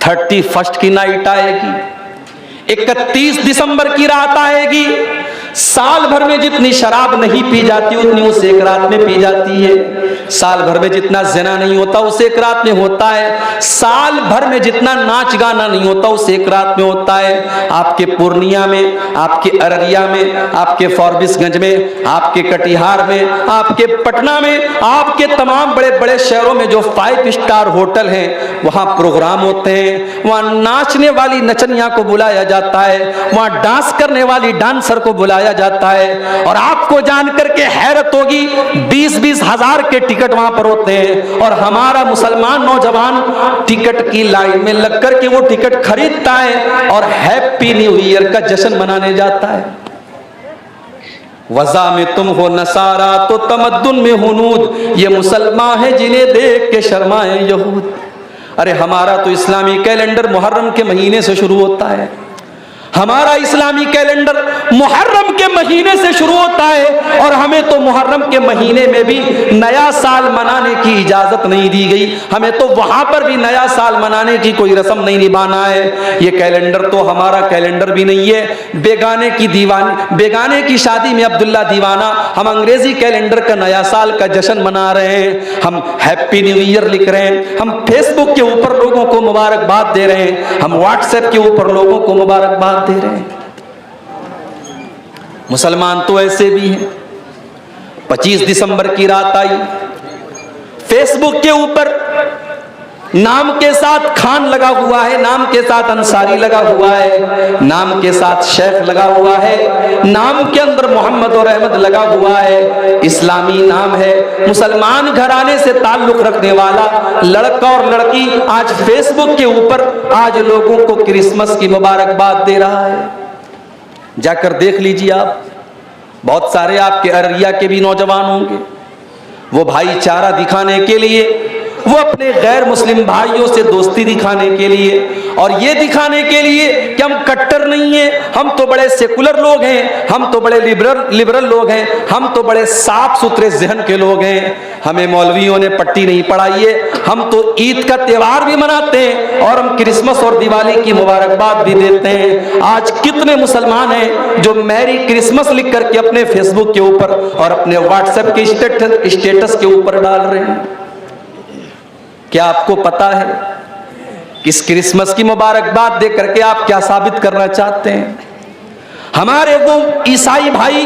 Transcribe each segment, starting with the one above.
31 की नाइट आएगी, 31 दिसंबर की रात आएगी। साल भर में जितनी शराब नहीं पी जाती उतनी उस एक रात में पी जाती है। साल भर में जितना ज़िना नहीं होता उस एक रात में होता है। साल भर में जितना नाच गाना नहीं होता उस एक रात में होता है। आपके पूर्णिया में, आपके अररिया में, आपके फॉरबिसगंज में, आपके कटिहार में, आपके पटना में, आपके तमाम बड़े बड़े शहरों में जो 5 स्टार होटल हैं वहां प्रोग्राम होते हैं। वहां नाचने वाली नचनिया को बुलाया जाता है, वहां डांस करने वाली डांसर को बुलाया जाता है। और आपको जानकर के हैरत होगी 20-20 हजार के टिकट वहां पर होते हैं और हमारा मुसलमान नौजवान टिकट की लाइन में लगकर के वो टिकट खरीदता है और हैप्पी न्यू ईयर का जश्न मनाने जाता है। वज़ा में तुम हो नसारा तो तमद्दुन में हुनूद, ये मुसलमान है जिन्हें देख के शर्माए यहूद। अरे हमारा तो इस्लामी कैलेंडर मुहर्रम के महीने से शुरू होता है। हमारा इस्लामी कैलेंडर मुहर्रम के महीने से शुरू होता है और हमें तो मुहर्रम के महीने में भी नया साल मनाने की इजाजत नहीं दी गई। हमें तो वहां पर भी नया साल मनाने की कोई रस्म नहीं निभाना है। ये कैलेंडर तो हमारा कैलेंडर भी नहीं है। बेगाने की शादी में अब्दुल्ला दीवाना, हम अंग्रेजी कैलेंडर का नया साल का जश्न मना रहे हैं। हम हैप्पी न्यू ईयर लिख रहे हैं। हम फेसबुक के ऊपर लोगों को मुबारकबाद दे रहे हैं। हम व्हाट्सएप के ऊपर लोगों को मुबारकबाद दे रहे हैं। मुसलमान तो ऐसे भी हैं। 25 दिसंबर की रात आई, फेसबुक के ऊपर नाम के साथ खान लगा हुआ है, नाम के साथ अंसारी लगा हुआ है, नाम के साथ शेख लगा हुआ है, नाम के अंदर मोहम्मद और अहमद लगा हुआ है, इस्लामी नाम है। मुसलमान घराने से ताल्लुक रखने वाला लड़का और लड़की आज फेसबुक के ऊपर आज लोगों को क्रिसमस की मुबारकबाद दे रहा है। जाकर देख लीजिए आप, बहुत सारे आपके अररिया के भी नौजवान होंगे। वो भाईचारा दिखाने के लिए, वो अपने गैर मुस्लिम भाइयों से दोस्ती दिखाने के लिए और ये दिखाने के लिए कि हम कट्टर नहीं हैं, हम तो बड़े सेकुलर लोग हैं, हम तो बड़े लिबरल लोग हैं, हम तो बड़े साफ सुथरे जहन के लोग हैं, हमें मौलवियों ने पट्टी नहीं पढ़ाई है, हम तो ईद का त्यौहार भी मनाते हैं और हम क्रिसमस और दिवाली की मुबारकबाद भी देते हैं। आज कितने मुसलमान हैं जो मैरी क्रिसमस लिख करके अपने फेसबुक के ऊपर और अपने व्हाट्सएप के स्टेटस के ऊपर डाल रहे हैं। क्या आपको पता है कि इस क्रिसमस की मुबारकबाद दे करके आप क्या साबित करना चाहते हैं? हमारे वो ईसाई भाई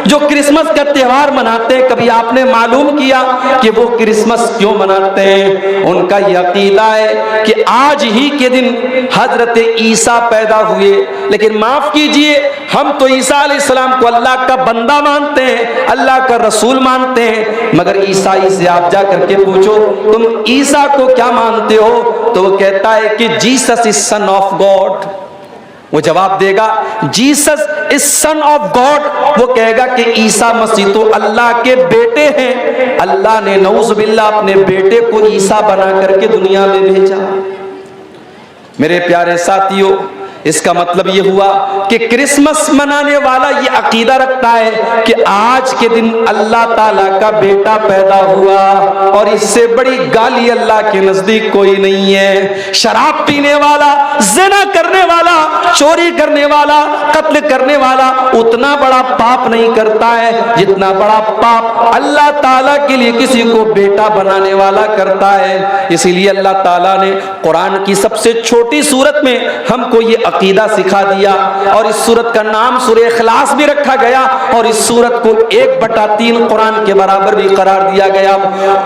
जो क्रिसमस का त्यौहार मनाते हैं, कभी आपने मालूम किया कि वो क्रिसमस क्यों मनाते हैं? उनका यह अकीदा है कि आज ही के दिन हजरत ईसा पैदा हुए। लेकिन माफ कीजिए, हम तो ईसा अलैहिस्सलाम को अल्लाह का बंदा मानते हैं, अल्लाह का रसूल मानते हैं। मगर ईसाई से आप जा करके पूछो तुम ईसा को क्या मानते हो, तो वो कहता है कि Jesus is son of God. वो जवाब देगा Jesus is son of God. वो कहेगा कि ईसा मसीह तो अल्लाह के बेटे हैं। अल्लाह ने नऊज़ुबिल्लाह अपने बेटे को ईसा बना करके दुनिया में भेजा। मेरे प्यारे साथियों, इसका मतलब ये हुआ कि क्रिसमस मनाने वाला ये अकीदा रखता है कि आज के दिन अल्लाह ताला का बेटा पैदा हुआ और इससे बड़ी गाली अल्लाह के नजदीक कोई नहीं है। शराब पीने वाला, ज़िना करने वाला, चोरी करने वाला, कत्ल करने वाला उतना बड़ा पाप नहीं करता है जितना बड़ा पाप अल्लाह ताला के लिए किसी को बेटा बनाने वाला करता है। इसीलिए अल्लाह ताला ने कुरान की सबसे छोटी सूरत में हमको ये अकीदा सिखा दिया और इस सूरत का नाम सूरह इखलास भी रखा गया और इस सूरत को 1/3 कुरान के बराबर भी करार दिया गया।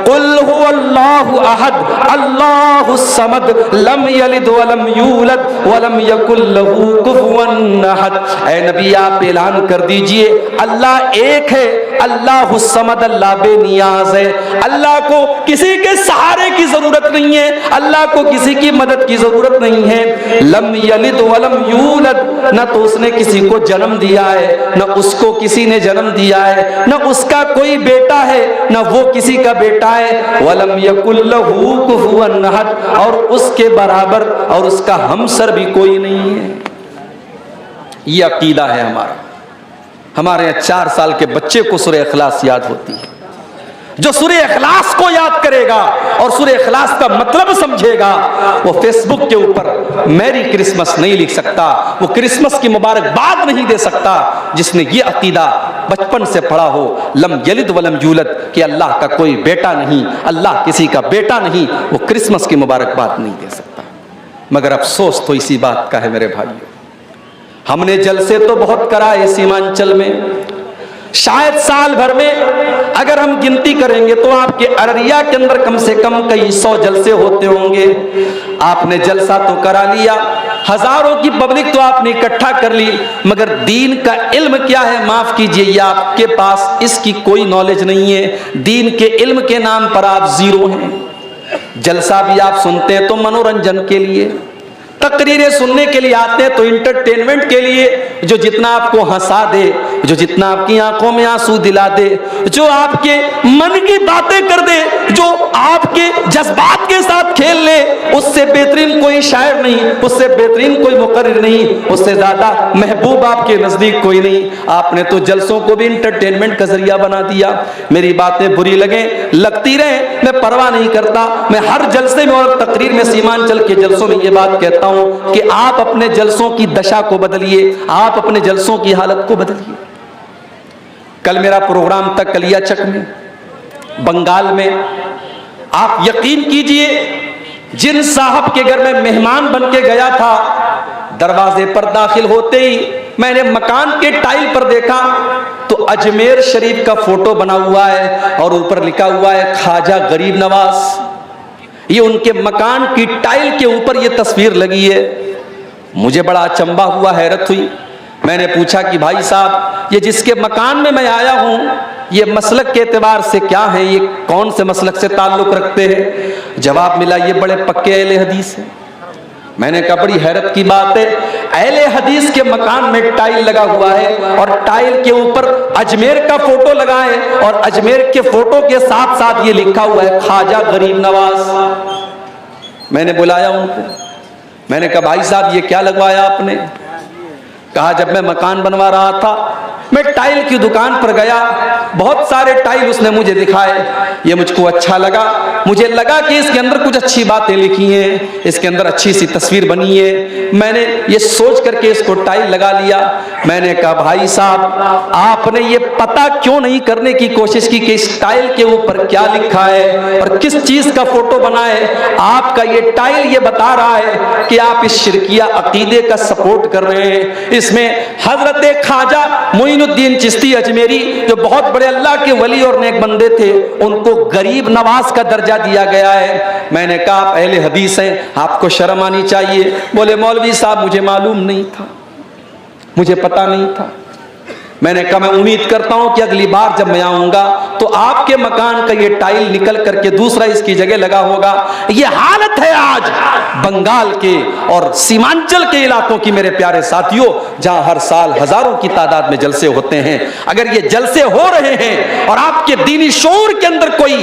कुल हुवल्लाहु अहद अल्लाहुस समद लम यलिद वलम यूलद वलम यकुल लहू कुफुवन अहद। ऐ नबी आप ऐलान कर दीजिए अल्लाह एक है, अल्लाहुस समद, अल्लाह बेनियाज है। अल्लाह को किसी के सहारे की जरूरत नहीं है, अल्लाह को किसी की मदद की जरूरत नहीं है। लम यलिद वलम यूलद, न तो उसने किसी को जन्म दिया है, न उसको किसी ने जन्म दिया है, न उसका कोई बेटा है, न वो किसी का बेटा है। वलम यकुल लहू कुफुवन अहद, और उसके बराबर और उसका हमसर भी कोई नहीं है। ये अकीदा है हमारा। हमारे यहाँ 4 साल के बच्चे को सूरह इखलास याद होती है। जो सूरह इखलास को याद करेगा और सूरह इखलास का मतलब समझेगा, वो फेसबुक के ऊपर मैरी क्रिसमस नहीं लिख सकता, वो क्रिसमस की मुबारकबाद नहीं दे सकता, जिसने ये अकीदा बचपन से पढ़ा हो, लम यलिद वलम यूलद, कि अल्लाह का कोई बेटा नहीं, अल्लाह किसी का बेटा नहीं, वो क्रिसमस की मुबारकबाद नहीं दे सकता। मगर अफसोस तो इसी बात का है मेरे भाइयों, हमने जलसे तो बहुत कराए सीमांचल में, शायद साल भर में अगर हम गिनती करेंगे तो आपके अररिया के अंदर कम से कम कई 100 जलसे होते होंगे। आपने जलसा तो करा लिया, हजारों की पब्लिक तो आपने इकट्ठा कर ली, मगर दीन का इल्म क्या है, माफ कीजिए, ये आपके पास इसकी कोई नॉलेज नहीं है। दीन के इल्म के नाम पर आप जीरो हैं। जलसा भी आप सुनते हैं तो मनोरंजन के लिए, तकरीरें सुनने के लिए आते हैं तो इंटरटेनमेंट के लिए, जो जितना आपको हंसा दे, जो जितना आपकी आंखों में आंसू दिला दे, जो आपके मन की बातें कर दे, जो आपके जज्बात के साथ खेल ले, उससे बेहतरीन कोई शायर नहीं, उससे बेहतरीन कोई मुकर्रिर नहीं, उससे ज्यादा महबूब आपके नजदीक कोई नहीं। आपने तो जलसों को भी इंटरटेनमेंट का जरिया बना दिया। मेरी बातें बुरी लगे, लगती रहे, मैं परवाह नहीं करता। मैं हर जलसे में और तकरीर में, सीमांचल के जलसों में ये बात कहता हूं कि आप अपने जलसों की दशा को बदलिए, आप अपने जलसों की हालत को बदलिए। कल मेरा प्रोग्राम था कलियाचक में, बंगाल में। आप यकीन कीजिए, जिन साहब के घर में मेहमान बन के गया था, दरवाजे पर दाखिल होते ही मैंने मकान के टाइल पर देखा तो अजमेर शरीफ का फोटो बना हुआ है और ऊपर लिखा हुआ है ख्वाजा गरीब नवाज। ये उनके मकान की टाइल के ऊपर ये तस्वीर लगी है। मुझे बड़ा अचंभा हुआ, हैरत हुई। मैंने पूछा कि भाई साहब, ये जिसके मकान में मैं आया हूं, ये मसलक के एतबार से क्या है, ये कौन से मसलक से ताल्लुक रखते हैं? जवाब मिला, ये बड़े पक्के अहले हदीस हैं। मैंने कहा बड़ी हैरत की बात है, अहले हदीस के मकान में टाइल लगा हुआ है और टाइल के ऊपर अजमेर का फोटो लगा है और अजमेर के फोटो के साथ साथ ये लिखा हुआ है ख्वाजा गरीब नवाज। मैंने बुलाया उनको, मैंने कहा भाई साहब ये क्या लगवाया आपने? कहा जब मैं मकान बनवा रहा था, मैं टाइल की दुकान पर गया, बहुत सारे टाइल उसने मुझे दिखाए, ये मुझको अच्छा लगा। मुझे लगा कि इसके अंदर कुछ अच्छी बातें लिखी हैं, इसके अंदर अच्छी सी तस्वीर बनी है। मैंने ये सोच करके इसको टाइल लगा लिया। मैंने कहा भाई साहब, आपने ये पता क्यों नहीं करने की कोशिश की कि इस टाइल के ऊपर क्या लिखा है और किस चीज का फोटो बना है? आपका ये टाइल ये बता रहा है कि आप इस शिरकिया अकीदे का सपोर्ट कर रहे हैं। इसमें हजरत ख्वाजा मोइनुद्दीन चिश्ती अजमेरी, जो बहुत बड़े अल्लाह के वली और नेक बंदे थे, उनको गरीब नवाज का दर्जा दिया गया है। मैंने कहा आप अहले हदीस हैं, आपको शर्म आनी चाहिए। बोले मौलवी साहब मुझे मालूम नहीं था, मुझे पता नहीं था। मैंने कहा मैं उम्मीद करता हूं कि अगली बार जब मैं आऊंगा तो आपके मकान का ये टाइल निकल करके दूसरा इसकी जगह लगा होगा। ये हालत है आज बंगाल के और सीमांचल के इलाकों की मेरे प्यारे साथियों, जहां हर साल हजारों की तादाद में जलसे होते हैं। अगर ये जलसे हो रहे हैं और आपके दीनी शऊर के अंदर कोई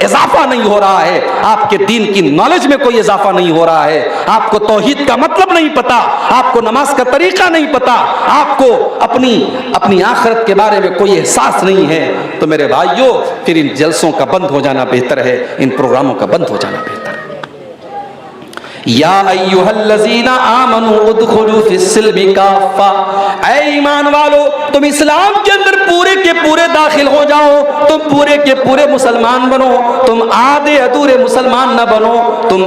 इजाफा नहीं हो रहा है, आपके दीन की नॉलेज में कोई इजाफा नहीं हो रहा है, आपको तौहीद का मतलब नहीं पता, आपको नमाज का तरीका नहीं पता, आपको अपनी आखिरत के बारे में कोई एहसास नहीं है, तो मेरे भाइयों फिर इन जलसों का बंद हो जाना बेहतर है, इन प्रोग्रामों का बंद हो जाना बेहतर है। या अय्युहल्लज़ीना आमनू उदखुलू फिस्सिल्मि काफ़ा, ऐ ईमान वालो तुम इस्लाम के अंदर पूरे के पूरे दाखिल हो जाओ, तुम पूरे के पूरे मुसलमान बनो, तुम आधे अधूरे मुसलमान न बनो, तुम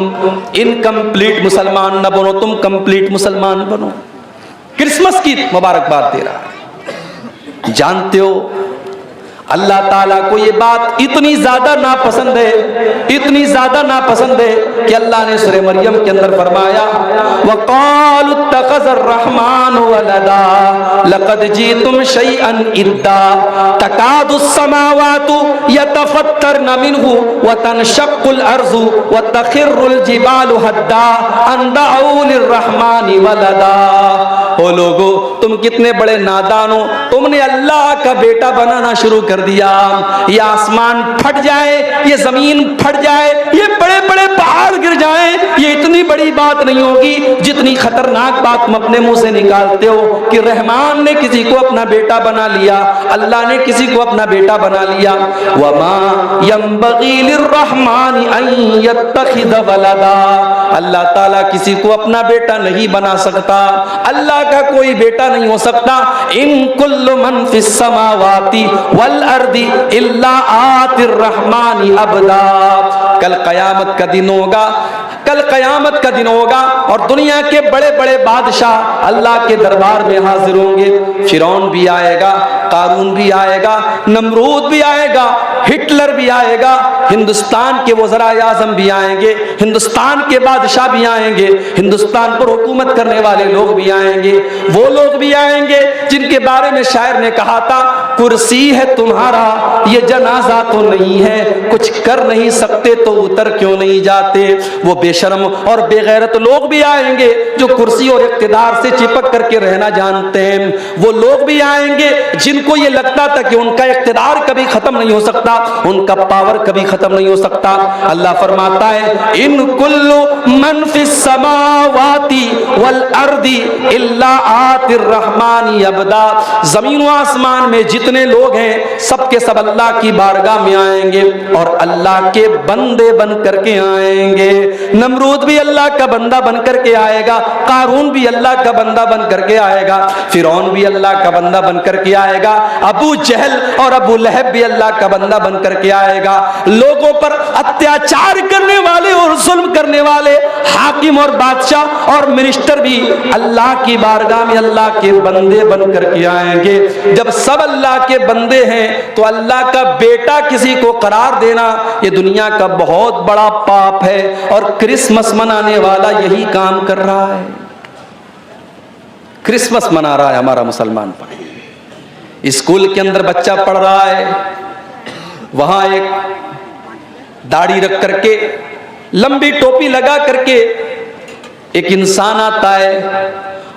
इनकम्प्लीट मुसलमान न बनो, तुम कंप्लीट मुसलमान बनो। क्रिसमस की मुबारकबाद दे रहा है। जानते हो अल्लाह ताला को ये बात इतनी ज्यादा नापसंद है, इतनी ज्यादा नापसंद है कि अल्लाह ने सूरह मरियम के अंदर फरमाया वक़ालु इत्तख़ज़र रहमानु वलदा लक़द जीतुम शैअन इद्दा तकादुस समावातु यतफ़त्तरन मिन्हु व तनशक्कुल अर्ज़ु व तख़िर्रुल जिबालु हद्दा अन दअू लिर्रहमानि वलदा। ओ लोगो तुम कितने बड़े नादान हो, तुमने अल्लाह का बेटा बनाना शुरू कर दिया। ये आसमान फट जाए, ये जमीन फट जाए, ये बड़े बड़े पहाड़ गिर जाए, ये इतनी बड़ी बात नहीं होगी जितनी खतरनाक बात तुम अपने मुंह से निकालते हो कि रहमान ने किसी को अपना बेटा बना लिया, अल्लाह ने किसी को अपना बेटा बना लिया। वमा यंबगी लिर्रहमानि अन यत्तखिज़ वलदा, अल्लाह ताला किसी को अपना बेटा नहीं बना सकता, अल्लाह का कोई बेटा नहीं हो सकता। इन कुल्लु मन फिस समावाति वल अर्दी इल्ला आतिर रहमानि अबदा। कल कयामत का दिन होगा, कल कयामत का दिन होगा और दुनिया के बड़े बड़े बादशाह अल्लाह के दरबार में हाजिर होंगे। फिरौन भी आएगा, कारून भी आएगा, नमरूद भी आएगा, हिटलर भी आएगा, हिंदुस्तान के वज़राए आज़म भी आएंगे, हिंदुस्तान के बादशाह भी आएंगे, हिंदुस्तान पर हुकूमत करने वाले लोग भी आएंगे। वो लोग भी आएंगे जिनके बारे में शायर ने कहा था, कुर्सी है तुम्हारा ये जनाजा तो नहीं है, कुछ कर नहीं सकते तो उतर क्यों नहीं जाते। वो बेशर्म और बेगैरत लोग भी आएंगे जो कुर्सी और इख्तिदार से चिपक करके रहना जानते हैं। वो लोग भी आएंगे जिनको ये लगता था कि उनका इख्तिदार कभी खत्म नहीं हो सकता, उनका पावर कभी खत्म नहीं हो सकता। अल्लाह फरमाता है इन कुल्लु मन फिस समावाति वल अर्दी इल्ला आतिर रहमानी अबदा। जमीन व आसमान में जितने लोग हैं सबके सब अल्लाह की बारगाह में आएंगे और अल्लाह के बंदे बन करके आएंगे। नमरूद भी अल्लाह का बंदा बन करके आएगा, कारून भी अल्लाह का बंदा बन करके आएगा, फिरौन भी अल्लाह का बंदा बन करके आएगा, अबू जहल और अबू लहब भी अल्लाह का बंदा बन करके आएगा। लोगों पर अत्याचार करने वाले और जुल्म करने वाले हाकिम और बादशाह और मिनिस्टर भी अल्लाह की बारगाह में अल्लाह के बंदे बन करके आएंगे। जब सब अल्लाह के बंदे हैं तो अल्लाह का बेटा किसी को करार देना ये दुनिया का बहुत बड़ा पाप है और क्रिसमस मनाने वाला यही काम कर रहा है। क्रिसमस मना रहा है हमारा मुसलमान पर। स्कूल के अंदर बच्चा पढ़ रहा है, वहां एक दाढ़ी रख करके लंबी टोपी लगा करके एक इंसान आता है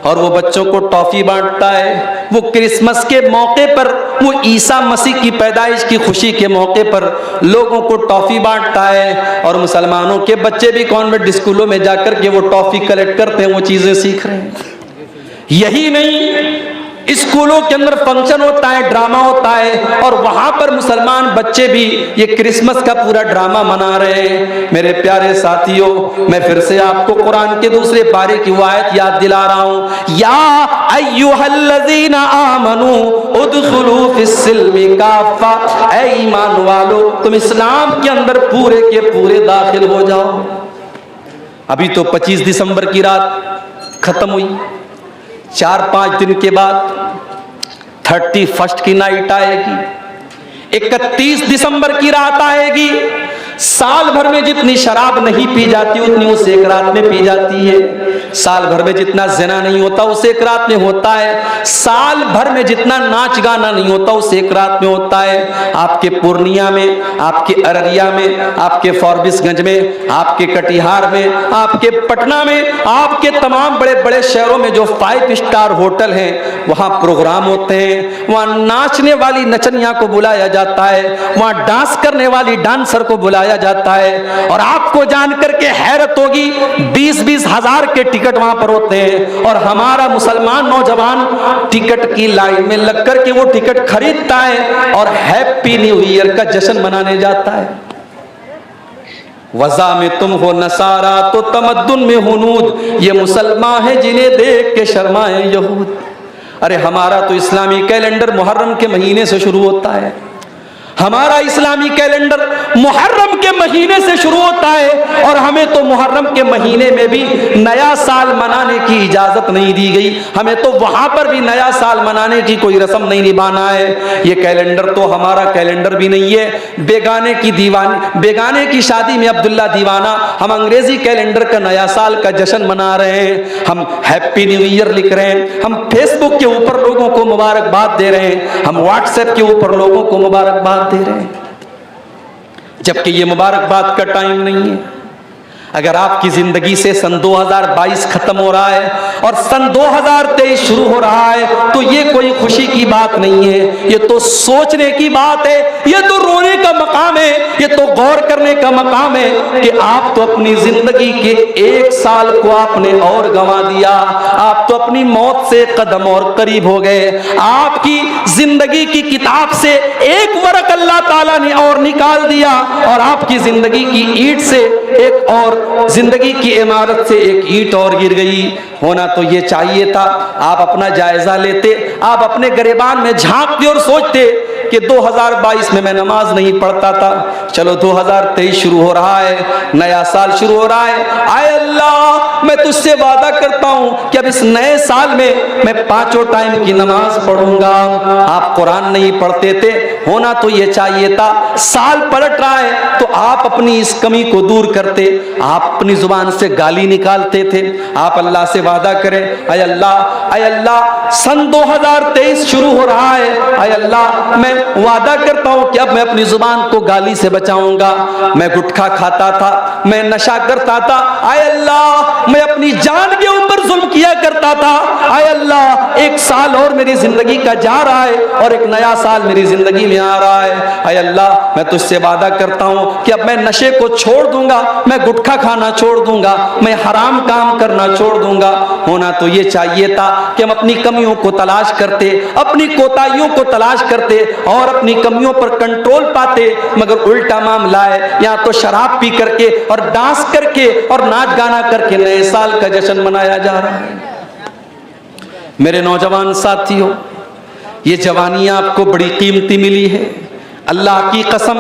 और वो बच्चों को टॉफी बांटता है। वो क्रिसमस के मौके पर, वो ईसा मसीह की पैदाइश की खुशी के मौके पर लोगों को टॉफी बांटता है और मुसलमानों के बच्चे भी कॉन्वेंट स्कूलों में जाकर के वो टॉफी कलेक्ट करते हैं, वो चीजें सीख रहे हैं। यही नहीं, स्कूलों के अंदर फंक्शन होता है, ड्रामा होता है और वहां पर मुसलमान बच्चे भी ये क्रिसमस का पूरा ड्रामा मना रहे हैं। मेरे प्यारे साथियों, मैं फिर से आपको कुरान के दूसरे पारे की वो आयत याद दिला रहा हूं, या अय्युहल्लज़ीना आमनू उदखुलू फिस्सिल्मि काफ़ा। ऐ ईमान वालो, तुम इस्लाम के अंदर पूरे के पूरे दाखिल हो जाओ। अभी तो 25 दिसंबर की रात खत्म हुई, 4-5 दिन के बाद 31 की नाइट आएगी, 31 दिसंबर की रात आएगी। साल भर में जितनी शराब नहीं पी जाती उतनी उस एक रात में पी जाती है। साल भर में जितना ज़िना नहीं होता उस एक रात में होता है। साल भर में जितना नाच गाना नहीं होता उस एक रात में होता है। आपके पूर्णिया में, आपके अररिया में, आपके फॉरबिसगंज में, आपके कटिहार में, आपके पटना में, आपके तमाम बड़े बड़े शहरों में जो 5 स्टार होटल हैं वहाँ प्रोग्राम होते हैं। वहाँ नाचने वाली नचनिया को बुलाया जाता है, वहाँ डांस करने वाली डांसर को बुलाया जाता है और आपको जानकर के हैरत होगी 20-20 हजार के टिकट वहां पर होते हैं और हमारा मुसलमान नौजवान टिकट की लाइन में लगकर के वो टिकट खरीदता है और हैप्पी न्यू ईयर का जश्न मनाने जाता है। वज़ा में तुम हो नसारा तो तमद्दुन में हुनूद, ये मुसलमान है जिन्हें देख के शर्माए यहूद। अरे हमारा तो इस्लामी कैलेंडर मुहर्रम के महीने से शुरू होता है। हमारा इस्लामी कैलेंडर मुहर्रम के महीने से शुरू होता है और हमें तो मुहर्रम के महीने में भी नया साल मनाने की इजाजत नहीं दी गई। हमें तो वहां पर भी नया साल मनाने की कोई रस्म नहीं निभाना है। ये कैलेंडर तो हमारा कैलेंडर भी नहीं है। बेगाने की शादी में अब्दुल्ला दीवाना, हम अंग्रेजी कैलेंडर का नया साल का जश्न मना रहे हैं, हम हैप्पी न्यू ईयर लिख रहे हैं, हम फेसबुक के ऊपर लोगों को मुबारकबाद दे रहे हैं, हम व्हाट्सएप के ऊपर लोगों को मुबारकबाद दे रहे हैं, जबकि ये मुबारकबाद का टाइम नहीं है। अगर आपकी जिंदगी से सन 2022 खत्म हो रहा है और सन 2023 शुरू हो रहा है तो ये कोई खुशी की बात नहीं है, ये तो सोचने की बात है, ये तो रोने का मकाम है, ये तो गौर करने का मकाम है कि आप तो अपनी जिंदगी के 1 साल को आपने और गंवा दिया, आप तो अपनी मौत से कदम और करीब हो गए, आपकी जिंदगी की किताब से एक वर्क अल्लाह ताला ने और निकाल दिया और आपकी जिंदगी की ईंट से एक और जिंदगी की इमारत से एक ईंट और गिर गई। होना तो ये चाहिए था, आप अपना जायजा लेते, आप अपने गिरबान में झांकते और सोचते कि 2022 में मैं नमाज नहीं पढ़ता था, चलो 2023 शुरू हो रहा है, नया साल शुरू हो रहा है, आए अल्लाह मैं तुझसे वादा करता हूं कि अब इस नए साल में मैं 5 टाइम की नमाज पढ़ूंगा। आप कुरान नहीं पढ़ते थे, होना तो ये चाहिए था, साल पलट रहा है तो आप अपनी इस कमी को दूर करते, आप अपनी जुबान से गाली निकालते थे, आप अल्लाह से वादा करें, आए अल्लाह सन 2023 शुरू हो रहा है, आए अल्लाह मैं वादा करता हूं कि अब मैं अपनी जुबान को गाली से बचाऊंगा, मैं गुटखा खाता था, मैं नशा करता था, आए अल्लाह मैं अपनी जान के ऊपर जुल्म किया करता था, आए अल्लाह 1 साल और मेरी जिंदगी का जा रहा है और एक नया साल मेरी जिंदगी में आ रहा है, आए अल्लाह मैं तुझसे वादा करता हूं कि अब मैं नशे को छोड़ दूंगा, मैं गुटखा खाना छोड़ दूंगा, मैं हराम काम करना छोड़ दूंगा। होना तो ये चाहिए था कि हम अपनी कमियों को तलाश करते, अपनी कोताहियों को तलाश करते और अपनी कमियों पर कंट्रोल पाते, मगर उल्टा मामला है, या तो शराब पी करके और डांस करके और नाच गाना करके नए साल का जश्न मनाया जा रहा है। मेरे नौजवान साथियों, ये जवानी आपको बड़ी कीमती मिली है, अल्लाह की कसम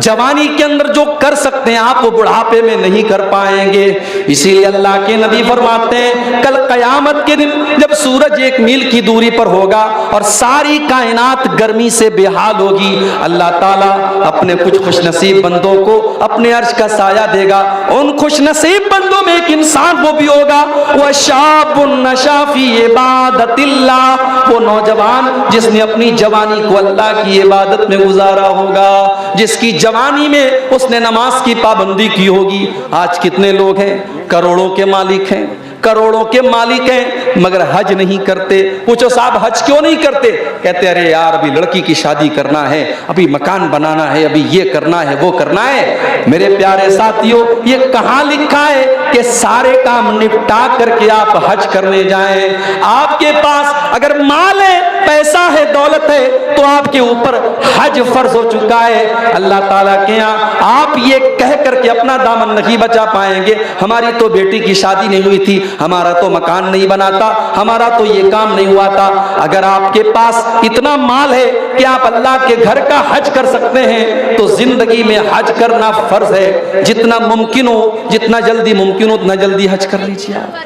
जवानी के अंदर जो कर सकते हैं आप वो बुढ़ापे में नहीं कर पाएंगे। इसीलिए अल्लाह के नबी फरमाते हैं कल कयामत के दिन जब सूरज 1 मील की दूरी पर होगा और सारी कायनात गर्मी से बेहाल होगी, अल्लाह ताला अपने कुछ खुशनसीब बंदों को अपने अर्श का साया देगा। उन खुशनसीब बंदों में एक इंसान वो भी होगा, वह शाबुन नशा फी इबादतिल्लाह, वो नौजवान जिसने अपनी जवानी को अल्लाह की इबादत में गुजारा होगा, जिसकी जवानी में उसने नमाज की पाबंदी की होगी। आज कितने लोग हैं करोड़ों के मालिक हैं, करोड़ों के मालिक हैं, मगर हज नहीं करते। पूछो साहब हज क्यों नहीं करते? कहते अरे यार अभी लड़की की शादी करना है, अभी मकान बनाना है, अभी ये करना है वो करना है। मेरे प्यारे साथियों, ये कहां लिखा है कि सारे काम निपटा करके आप हज करने जाएं? आपके पास अगर माल है, पैसा है, दौलत है, तो आपके ऊपर हज फर्ज हो चुका है। अल्लाह ताला के यहाँ आप ये कह करके अपना दामन नहीं बचा पाएंगे, हमारी तो बेटी की शादी नहीं हुई थी, हमारा तो मकान नहीं बना था, हमारा तो ये काम नहीं हुआ था। अगर आपके पास इतना माल है कि आप अल्लाह के घर का हज कर सकते हैं तो जिंदगी में हज करना फर्ज है। जितना मुमकिन हो, जितना जल्दी मुमकिन हो उतना जल्दी हज कर लीजिए आप।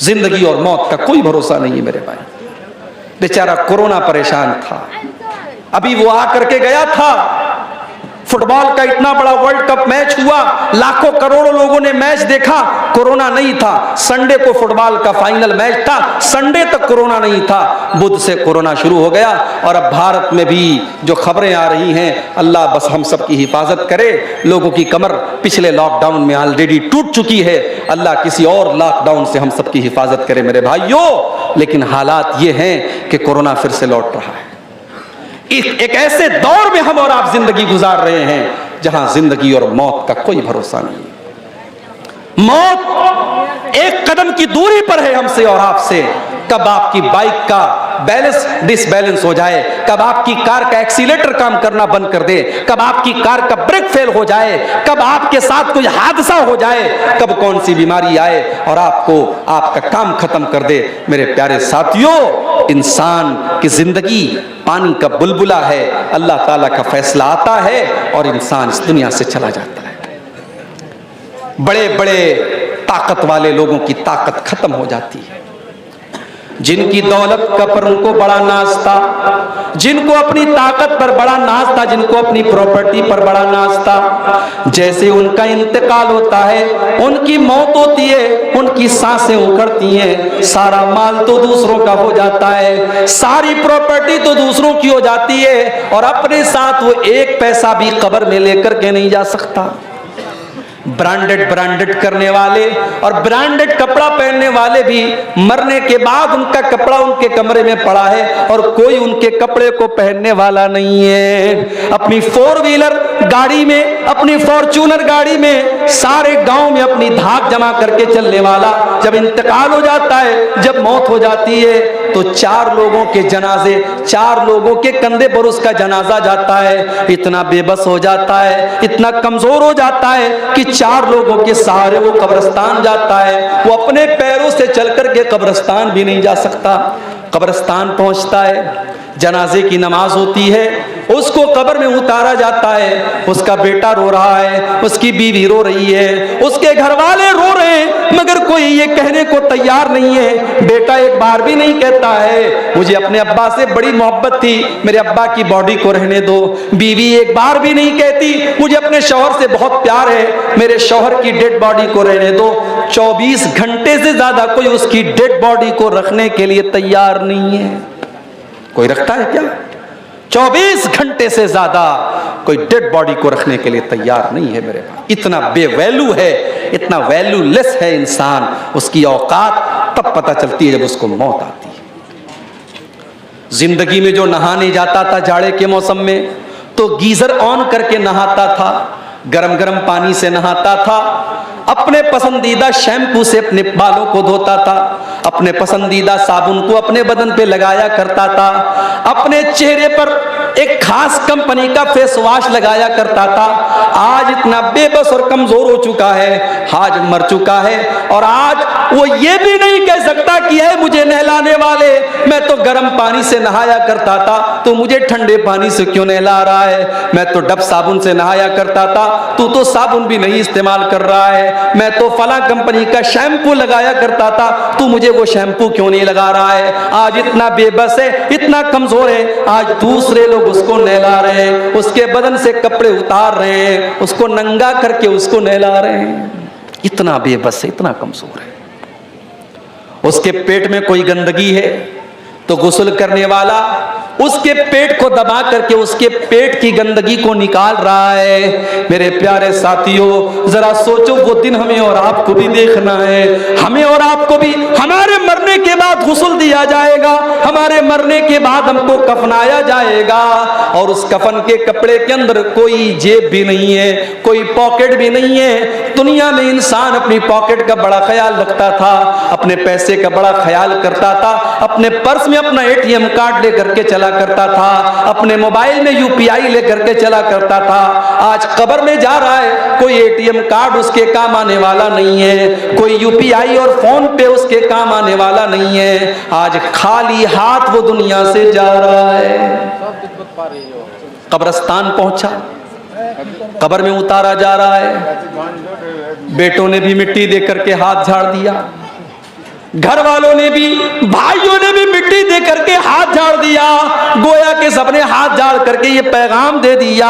जिंदगी और मौत का कोई भरोसा नहीं है मेरे भाई। बेचारा कोरोना परेशान था, अभी वो आकर के गया था, फुटबॉल का इतना बड़ा वर्ल्ड कप मैच हुआ, लाखों करोड़ों लोगों ने मैच देखा, कोरोना नहीं था। संडे को फुटबॉल का फाइनल मैच था, संडे तक कोरोना नहीं था, बुध से कोरोना शुरू हो गया। और अब भारत में भी जो खबरें आ रही हैं, अल्लाह बस हम सब की हिफाजत करे। लोगों की कमर पिछले लॉकडाउन में ऑलरेडी टूट चुकी है, अल्लाह किसी और लॉकडाउन से हम सब की हिफाजत करे मेरे भाइयों। लेकिन हालात ये हैं कि कोरोना फिर से लौट रहा है। एक ऐसे दौर में हम और आप जिंदगी गुजार रहे हैं जहां जिंदगी और मौत का कोई भरोसा नहीं। मौत एक कदम की दूरी पर है हमसे और आपसे। कब आपकी बाइक का बैलेंस डिसबैलेंस हो जाए, कब आपकी कार का एक्सीलेटर काम करना बंद कर दे, कब आपकी कार का ब्रेक फेल हो जाए, कब आपके साथ कोई हादसा हो जाए, कब कौन सी बीमारी आए और आपको आपका काम खत्म कर दे। मेरे प्यारे साथियों, इंसान की जिंदगी पानी का बुलबुला है, अल्लाह ताला का फैसला आता है और इंसान इस दुनिया से चला जाता है। बड़े बड़े ताकत वाले लोगों की ताकत खत्म हो जाती है, जिनकी दौलत का पर उनको बड़ा नाज था, जिनको अपनी ताकत पर बड़ा नाज था, जिनको अपनी प्रॉपर्टी पर बड़ा नाज था, जैसे उनका इंतकाल होता है, उनकी मौत होती है, उनकी सांसें उखड़ती हैं, सारा माल तो दूसरों का हो जाता है, सारी प्रॉपर्टी तो दूसरों की हो जाती है और अपने साथ वो 1 पैसा भी कब्र में लेकर के नहीं जा सकता। ब्रांडेड करने वाले और ब्रांडेड कपड़ा पहनने वाले भी मरने के बाद उनका कपड़ा उनके कमरे में पड़ा है और कोई उनके कपड़े को पहनने वाला नहीं है। अपनी 4 व्हीलर गाड़ी में, अपनी फॉर्च्यूनर गाड़ी में सारे गांव में अपनी धाक जमा करके चलने वाला जब इंतकाल हो जाता है, जब मौत हो जाती है, तो 4 लोगों के जनाजे, 4 लोगों के कंधे पर उसका जनाजा जाता है। इतना बेबस हो जाता है, इतना कमजोर हो जाता है कि 4 लोगों के सहारे वो कब्रिस्तान जाता है। वो अपने पैरों से चल करके कब्रिस्तान भी नहीं जा सकता। कब्रिस्तान पहुंचता है, जनाजे की नमाज होती है, उसको कब्र में उतारा जाता है। उसका बेटा रो रहा है, उसकी बीवी रो रही है, उसके घर वाले रो रहे हैं, मगर कोई ये कहने को तैयार नहीं है। बेटा एक बार भी नहीं कहता है मुझे अपने अब्बा से बड़ी मोहब्बत थी, मेरे अब्बा की बॉडी को रहने दो। बीवी एक बार भी नहीं कहती मुझे अपने शौहर से बहुत प्यार है, मेरे शौहर की डेड बॉडी को रहने दो। 24 घंटे से ज्यादा कोई उसकी डेड बॉडी को रखने के लिए तैयार नहीं है। कोई रखता है क्या? 24 घंटे से ज्यादा कोई डेड बॉडी को रखने के लिए तैयार नहीं है मेरे पास। इतना बेवैल्यू है, इतना वैल्यूलेस है इंसान। उसकी औकात तब पता चलती है जब उसको मौत आती है। जिंदगी में जो नहाने जाता था जाड़े के मौसम में, तो गीजर ऑन करके नहाता था, गरम गरम पानी से नहाता था, अपने पसंदीदा शैम्पू से अपने बालों को धोता था, अपने पसंदीदा साबुन को अपने बदन पे लगाया करता था, अपने चेहरे पर एक खास कंपनी का फेस वॉश लगाया करता था। आज इतना बेबस और कमजोर हो चुका है, आज मर चुका है, और आज वो ये भी नहीं कह सकता कि है मुझे नहलाने वाले, मैं तो गर्म पानी से नहाया करता था, तो मुझे ठंडे पानी से क्यों नहला रहा है? मैं तो डब साबुन से नहाया करता था, तू तो साबुन भी नहीं इस्तेमाल कर रहा है। मैं तो फला कंपनी का शैम्पू लगाया करता था, तू मुझे वो शैम्पू क्यों नहीं लगा रहा है? आज इतना बेबस है, इतना कमजोर है, आज दूसरे लोग उसको नहला रहे हैं, उसके बदन से कपड़े उतार रहे हैं, उसको नंगा करके उसको नहला रहे हैं। इतना बेबस है, इतना कमजोर है। उसके पेट में कोई गंदगी है तो गुस्ल करने वाला उसके पेट को दबा करके उसके पेट की गंदगी को निकाल रहा है। मेरे प्यारे साथियों, जरा सोचो, वो दिन हमें और आपको भी देखना है। हमें और आपको भी हमारे मरने के बाद गुस्ल दिया जाएगा, हमारे मरने के बाद हमको कफनाया जाएगा, और उस कफन के कपड़े के अंदर कोई जेब भी नहीं है, कोई पॉकेट भी नहीं है। दुनिया में इंसान अपनी पॉकेट का बड़ा ख्याल रखता था, अपने पैसे का बड़ा ख्याल करता था, अपने पर्स में अपना ATM कार्ड लेकर के चला करता था, अपने मोबाइल में UPI लेकर के चला करता था। आज कब्र में जा रहा है, कोई ATM कार्ड उसके काम आने वाला नहीं है, कोई UPI और फोन पे उसके काम आने वाला नहीं है। आज खाली हाथ वो दुनिया से जा रहा है। कब्रिस्तान पहुंचा, कब्र में उतारा जा रहा है। बेटों ने भी मिट्टी दे करके हाथ झाड़ दिया, घर वालों ने भी, भाइयों ने भी मिट्टी दे करके हाथ झाड़ दिया। गोया के सबने हाथ झाड़ करके ये पैगाम दे दिया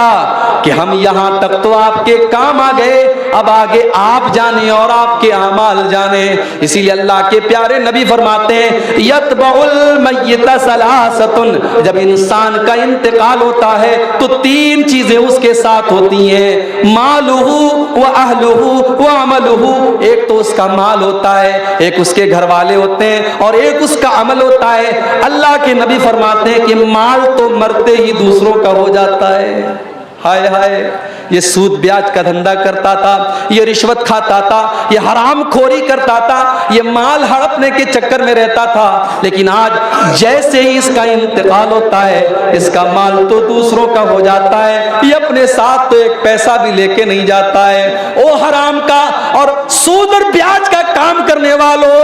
कि हम यहां तक तो आपके काम आ गए, अब आगे आप जाने और आपके आमाल जाने। इसीलिए अल्लाह के प्यारे नबी फरमाते हैं, यतबउल मय्यत सलासतुन, जब इंसान का इंतकाल होता है तो 3 चीजें उसके साथ होती हैं, मालुहु व अहलुहु व अमलुहु। एक तो उसका माल होता है, एक उसके घर वाले होते हैं, और एक उसका अमल होता है। अल्लाह के नबी फरमाते हैं कि माल तो मरते ही दूसरों का हो जाता है। हाय हाय, ये सूद ब्याज का धंधा करता था, ये रिश्वत खाता था, ये हराम खोरी करता था, ये माल हड़पने के चक्कर में रहता था, लेकिन आज जैसे ही इसका इंतकाल होता है, इसका माल तो दूसरों का हो जाता है, ये अपने साथ तो एक पैसा भी लेके नहीं जाता है। ओ हराम का और सूद और ब्याज का काम करने वालों,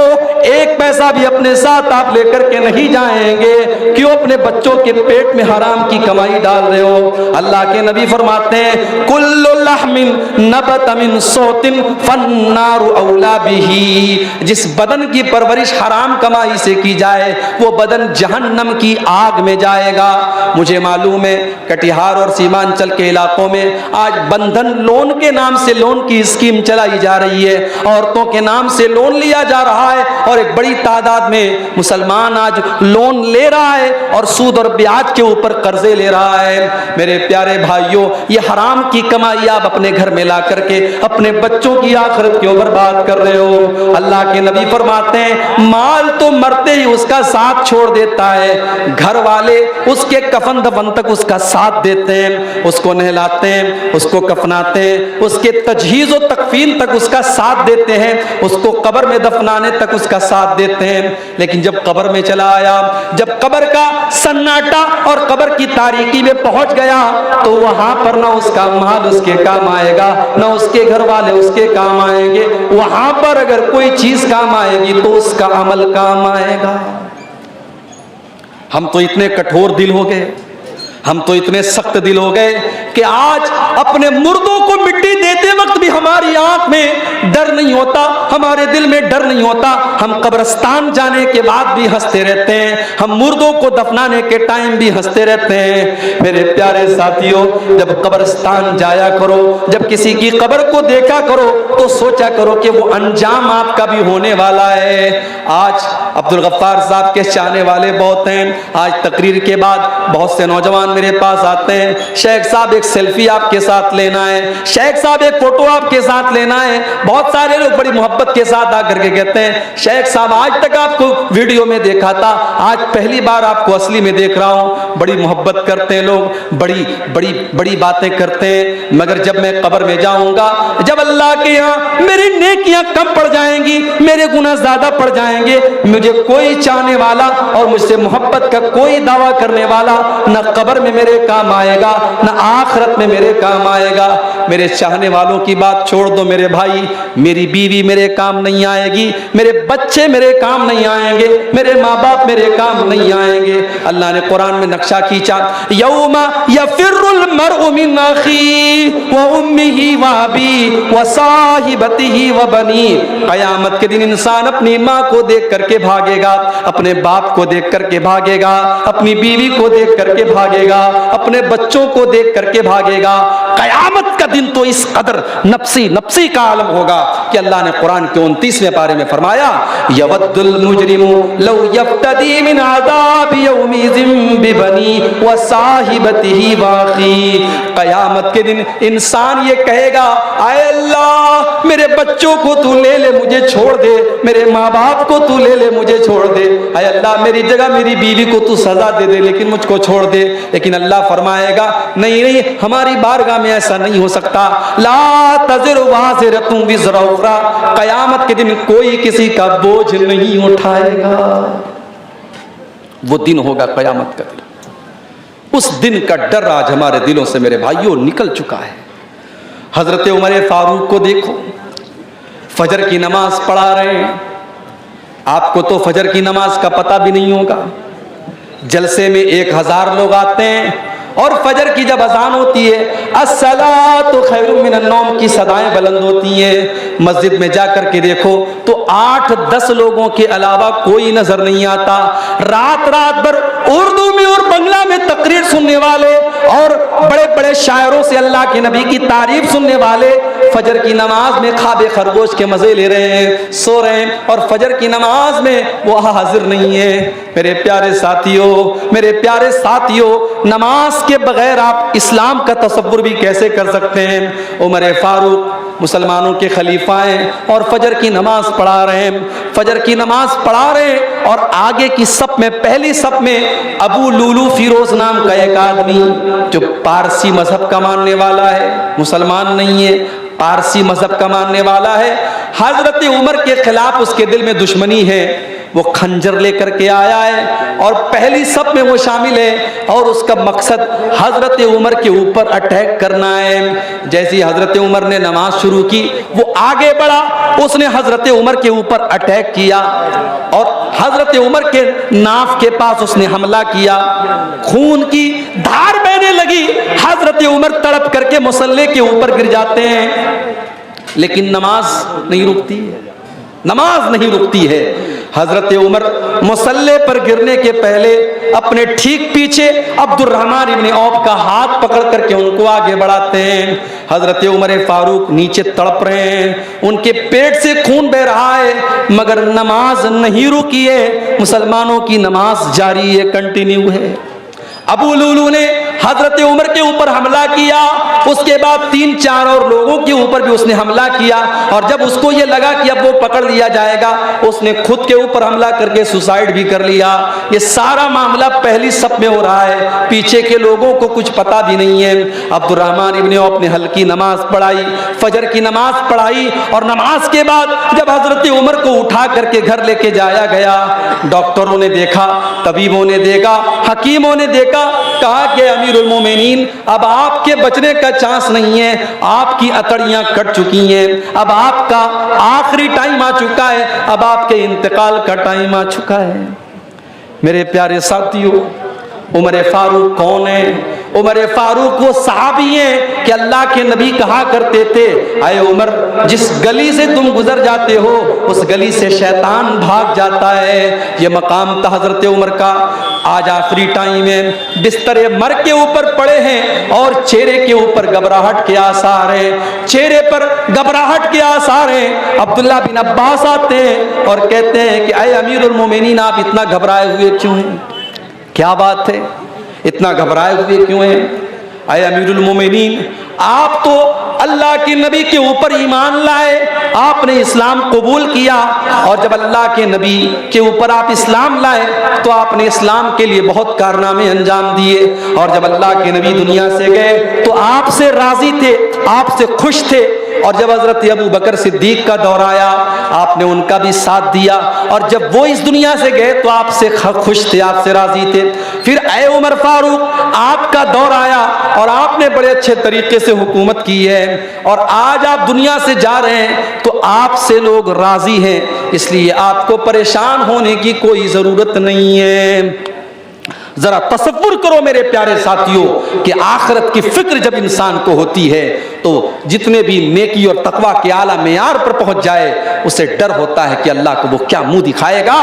एक पैसा भी अपने साथ आप लेकर के नहीं जाएंगे। क्यों अपने बच्चों के पेट में हराम की कमाई डाल रहे हो? अल्लाह के नबी फरमाते हैं, कुल्लु लहमिन नबत मिन सौतिन फन्नारु औला बिही। जिस बदन की परवरिश हराम कमाई से की जाए, वो बदन जहन्नम की आग में जाएगा। मुझे मालूम है कटिहार और सीमांचल के इलाकों में आज बंधन लोन के नाम से लोन की स्कीम चलाई जा रही है, औरतों के नाम से लोन लिया जा रहा है, और और एक बड़ी तादाद में मुसलमान आज लोन ले रहा है और सूद और ब्याज के ऊपर कर्जे ले रहा है। मेरे प्यारे भाइयों, ये हराम की कमाई आप अपने घर में ला करके अपने बच्चों की आखिरत क्यों बर्बाद कर रहे हो? अल्लाह के नबी फरमाते हैं, माल तो मरते ही उसका साथ छोड़ देता है, घर वाले उसके कफन दफन तक उसका साथ देते हैं, उसको नहलाते हैं, उसको कफनाते हैं, उसके तजहीज और तकफीन तक उसका साथ देते हैं, उसको कब्र में दफनाने तक उसका साथ देते हैं। लेकिन जब कब्र में चला आया, जब कब्र का सन्नाटा और कब्र की तारीकी में पहुंच गया, तो वहां पर ना उसका माल उसके काम आएगा, ना उसके घर वाले उसके काम आएंगे। वहां पर अगर कोई चीज काम आएगी तो उसका अमल काम आएगा। हम तो इतने कठोर दिल हो गए, हम तो इतने सख्त दिल हो गए कि आज अपने मुर्दों को मिट्टी देते वक्त भी हमारी आंख में डर नहीं होता, हमारे दिल में डर नहीं होता। हम कब्रिस्तान जाने के बाद भी हंसते रहते हैं, हम मुर्दों को दफनाने के टाइम भी हंसते रहते हैं। मेरे प्यारे साथियों, जब कब्रिस्तान जाया करो, जब किसी की कब्र को देखा करो, तो सोचा करो कि वो अंजाम आपका भी होने वाला है। आज अब्दुल गफ्फार साहब के चाहने वाले बहुत हैं। आज तकरीर के बाद बहुत से नौजवान मेरे पास आते हैं, शेख साहब एक सेल्फी आपके साथ लेना है, शेख साहब एक फोटो आपके साथ लेना है। बहुत सारे लोग बड़ी मोहब्बत के साथ आकर के कहते हैं, शेख साहब आज तक आपको वीडियो में देखा था, आज पहली बार आपको असली में देख रहा हूं। बड़ी मोहब्बत करते हैं लोग, बड़ी बड़ी बड़ी बातें करते हैं। मगर जब मैं कब्र में जाऊंगा, जब अल्लाह के यहाँ मेरी नेकियां कम पड़ जाएंगी, मेरे गुनाह ज्यादा पड़ जाएंगे, मुझे कोई चाहने वाला और मुझसे मोहब्बत का कोई दावा करने वाला न कब्र में मेरे काम आएगा, न आखिरत में मेरे काम आएगा। मेरे चाहने वालों की बात छोड़ दो मेरे भाई, मेरी बीवी मेरे काम नहीं आएगी, मेरे बच्चे मेरे काम नहीं आएंगे, मेरे माँ बाप मेरे काम नहीं आएंगे। अल्लाह ने कुरान में नक्शा खींचा, यौमा यफिरुल मरउ मिन अखी व उम्मिही व अबी व साहिबतिही व बनी। कयामत के दिन इंसान अपनी माँ को देख करके भागेगा, अपने बाप को देख करके भागेगा, अपनी बीवी को देख करके भागेगा, अपने बच्चों को देख करके भागेगा। कयामत का दिन तो इस कदर नफ्सी नफ्सी का आलम होगा कि अल्लाह ने कुरान के 29वें पारे में फरमाया, यवद्दुल मुजरिमु लौ यफ्तदी मिन अज़ाब यौमिज़िन बिबनी व साहिबतिही व अखी। कयामत के दिन इंसान ये कहेगा, आए अल्लाह मेरे बच्चों को तू ले ले, मुझे छोड़ दे, मेरे माँ बाप को तू ले ले, मुझे छोड़ दे, आए अल्लाह मेरी जगह मेरी बीवी को तू सजा दे दे, लेकिन मुझको छोड़ दे। लेकिन अल्लाह फरमाएगा, नहीं नहीं, हमारी बारगाह में ऐसा नहीं हो सकता। ला तज़िरु वाज़िरतुन विज़रा उख़रा। कयामत के दिन कोई किसी का बोझ नहीं उठाएगा। वो दिन होगा कयामत का दिन। उस दिन का डर आज हमारे दिलों से मेरे भाइयों निकल चुका है। हजरत उमर फारूक को देखो, फजर की नमाज पढ़ा रहे हैं। आपको तो फजर की नमाज का पता भी नहीं होगा। जलसे में 1000 लोग आते हैं और फजर की जब अजान होती है, अस्सलातु खैरुम मिनन नौम की सदाएं बुलंद होती हैं। मस्जिद में जाकर के देखो तो 8-10 लोगों के अलावा कोई नजर नहीं आता। रात रात भर उर्दू में और बंगला में तकरीर सुनने वाले और बड़े बड़े शायरों से अल्लाह के नबी की तारीफ सुनने वाले फजर की नमाज में ख्वाब खरगोश के मजे ले रहे हैं, सो रहे हैं, और फजर की नमाज में वो हाजिर नहीं है। मेरे प्यारे साथियों, मेरे प्यारे साथियों, नमाज के बगैर आप इस्लाम का तसव्वुर भी कैसे कर सकते हैं? उमर फारूक मुसलमानों के खलीफा हैं और फजर की नमाज पढ़ा रहे हैं, फजर की नमाज पढ़ा रहे हैं, और आगे की सफ में, पहली सफ में अबू लूलू फिरोज नाम का एक आदमी जो पारसी मजहब का मानने वाला है, मुसलमान नहीं है, पारसी मजहब का मानने वाला है। हजरत उमर के खिलाफ उसके दिल में दुश्मनी है। वो खंजर लेकर के आया है और पहली सब में वो शामिल है और उसका मकसद हजरत उमर के ऊपर अटैक करना है। जैसे हजरत उमर ने नमाज शुरू की, वो आगे बढ़ा, उसने हजरत उमर के ऊपर अटैक किया और हजरत उमर के नाफ के पास उसने हमला किया। खून की धार बहने लगी, हजरत उमर तड़प करके मुसल्ले के ऊपर गिर जाते हैं, लेकिन नमाज नहीं रुकती है, नमाज नहीं रुकती है। हजरत उमर मुसल्ले पर गिरने के पहले अपने ठीक पीछे अब्दुर्रहमान इब्न औफ का हाथ पकड़ करके उनको आगे बढ़ाते हैं। हजरत उमर फारूक नीचे तड़प रहे हैं, उनके पेट से खून बह रहा है, मगर नमाज नहीं रुकी है, मुसलमानों की नमाज जारी है, कंटिन्यू है। अबू लुलू ने हजरत उमर के ऊपर हमला किया, उसके बाद 3-4 और लोगों के ऊपर भी उसने हमला किया, और जब उसको ये लगा कि अब वो पकड़ लिया जाएगा, उसने खुद के ऊपर हमला करके सुसाइड भी कर लिया। ये सारा मामला पहली सफ में हो रहा है, पीछे के लोगों को कुछ पता भी नहीं है। अब्दुर्रहमान इब्न औफ ने हल्की नमाज पढ़ाई, फजर की नमाज पढ़ाई, और नमाज के बाद जब हजरत उमर को उठा करके घर लेके जाया गया, डॉक्टरों ने देखा, तबीबों ने देखा, हकीमों ने देखा, कहा कि अमीरुल मोमिनीन अब आपके बचने का चांस नहीं है, आपकी अतड़ियां कट चुकी हैं, अब आपका आखिरी टाइम आ चुका है, अब आपके इंतकाल का टाइम आ चुका है। मेरे प्यारे साथियों, उमर फारूक कौन है? उमर फारूक वो सहाबी हैं कि अल्लाह के नबी कहा करते थे, आए उमर, जिस गली से तुम गुजर जाते हो उस गली से शैतान भाग जाता है। ये मकाम था हजरत उमर का। आज आखिरी टाइम है, बिस्तरे मर के ऊपर पड़े हैं और चेहरे के ऊपर घबराहट के आसार हैं, चेहरे पर घबराहट के आसार हैं। अब्दुल्ला बिन अब्बास आते हैं और कहते हैं कि आए अमीरुल मोमिनीन, आप इतना घबराए हुए क्यों हैं? क्या बात है, इतना घबराए हुए क्यों हैं? आए अमीरुल मोमिनीन, आप तो अल्लाह के नबी के ऊपर ईमान लाए, आपने इस्लाम कबूल किया, और जब अल्लाह के नबी के ऊपर आप इस्लाम लाए तो आपने इस्लाम के लिए बहुत कारनामे अंजाम दिए, और जब अल्लाह के नबी दुनिया से गए तो आपसे राजी थे, आपसे खुश थे, और जब हजरत अबू बकर सिद्दीक का दौर आया आपने उनका भी साथ दिया, और जब वो इस दुनिया से गए तो आपसे खुश थे, आपसे राजी थे। फिर ऐ उमर फारूक, आपका दौर आया और आपने बड़े अच्छे तरीके से हुकूमत की है, और आज आप दुनिया से जा रहे हैं तो आपसे लोग राजी हैं, इसलिए आपको परेशान होने की कोई जरूरत नहीं है। जरा तसव्वुर करो मेरे प्यारे साथियों कि आखिरत की फिक्र जब इंसान को होती है तो जितने भी नेकी और तकवा के आला मेयार पर पहुंच जाए, उसे डर होता है कि अल्लाह को वो क्या मुंह दिखाएगा।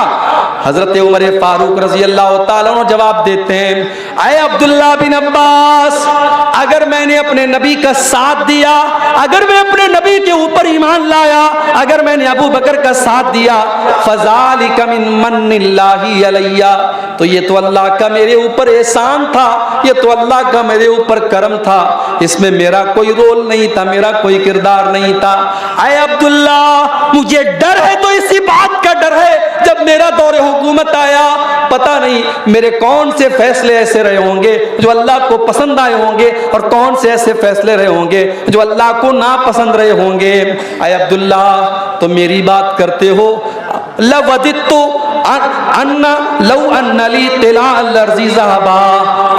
हजरत उमर फारूक रजी अल्लाह तआला अन्हु जवाब देते हैं, ऐ अब्दुल्ला बिन अब्बास, अगर मैंने अपने नबी का साथ दिया, अगर मैं अपने नबी के ऊपर ईमान लाया, अगर मैंने अबू बकर का साथ दिया, फज़ालिका मिन मन्निल्लाहि अलैया, तो ये तो अल्लाह का मेरे ऊपर एहसान था, ये तो अल्लाह का मेरे ऊपर करम था, इसमें मेरा कोई रोल नहीं था, मेरा कोई किरदार नहीं था। ऐ अब्दुल्ला, मुझे डर है तो इसी बात का डर है, जब मेरा दौरे हुकूमत आया, पता नहीं मेरे कौन से फैसले ऐसे रहे होंगे जो अल्लाह को पसंद आए होंगे, और कौन से ऐसे फैसले रहे होंगे जो अल्लाह को नापसंद रहे होंगे। ऐ अब्दुल्ला, तो मेरी बात करते हो, लवदित्तु अन्ना लौ अन्नली तिला अर्ज़ी ज़हबा,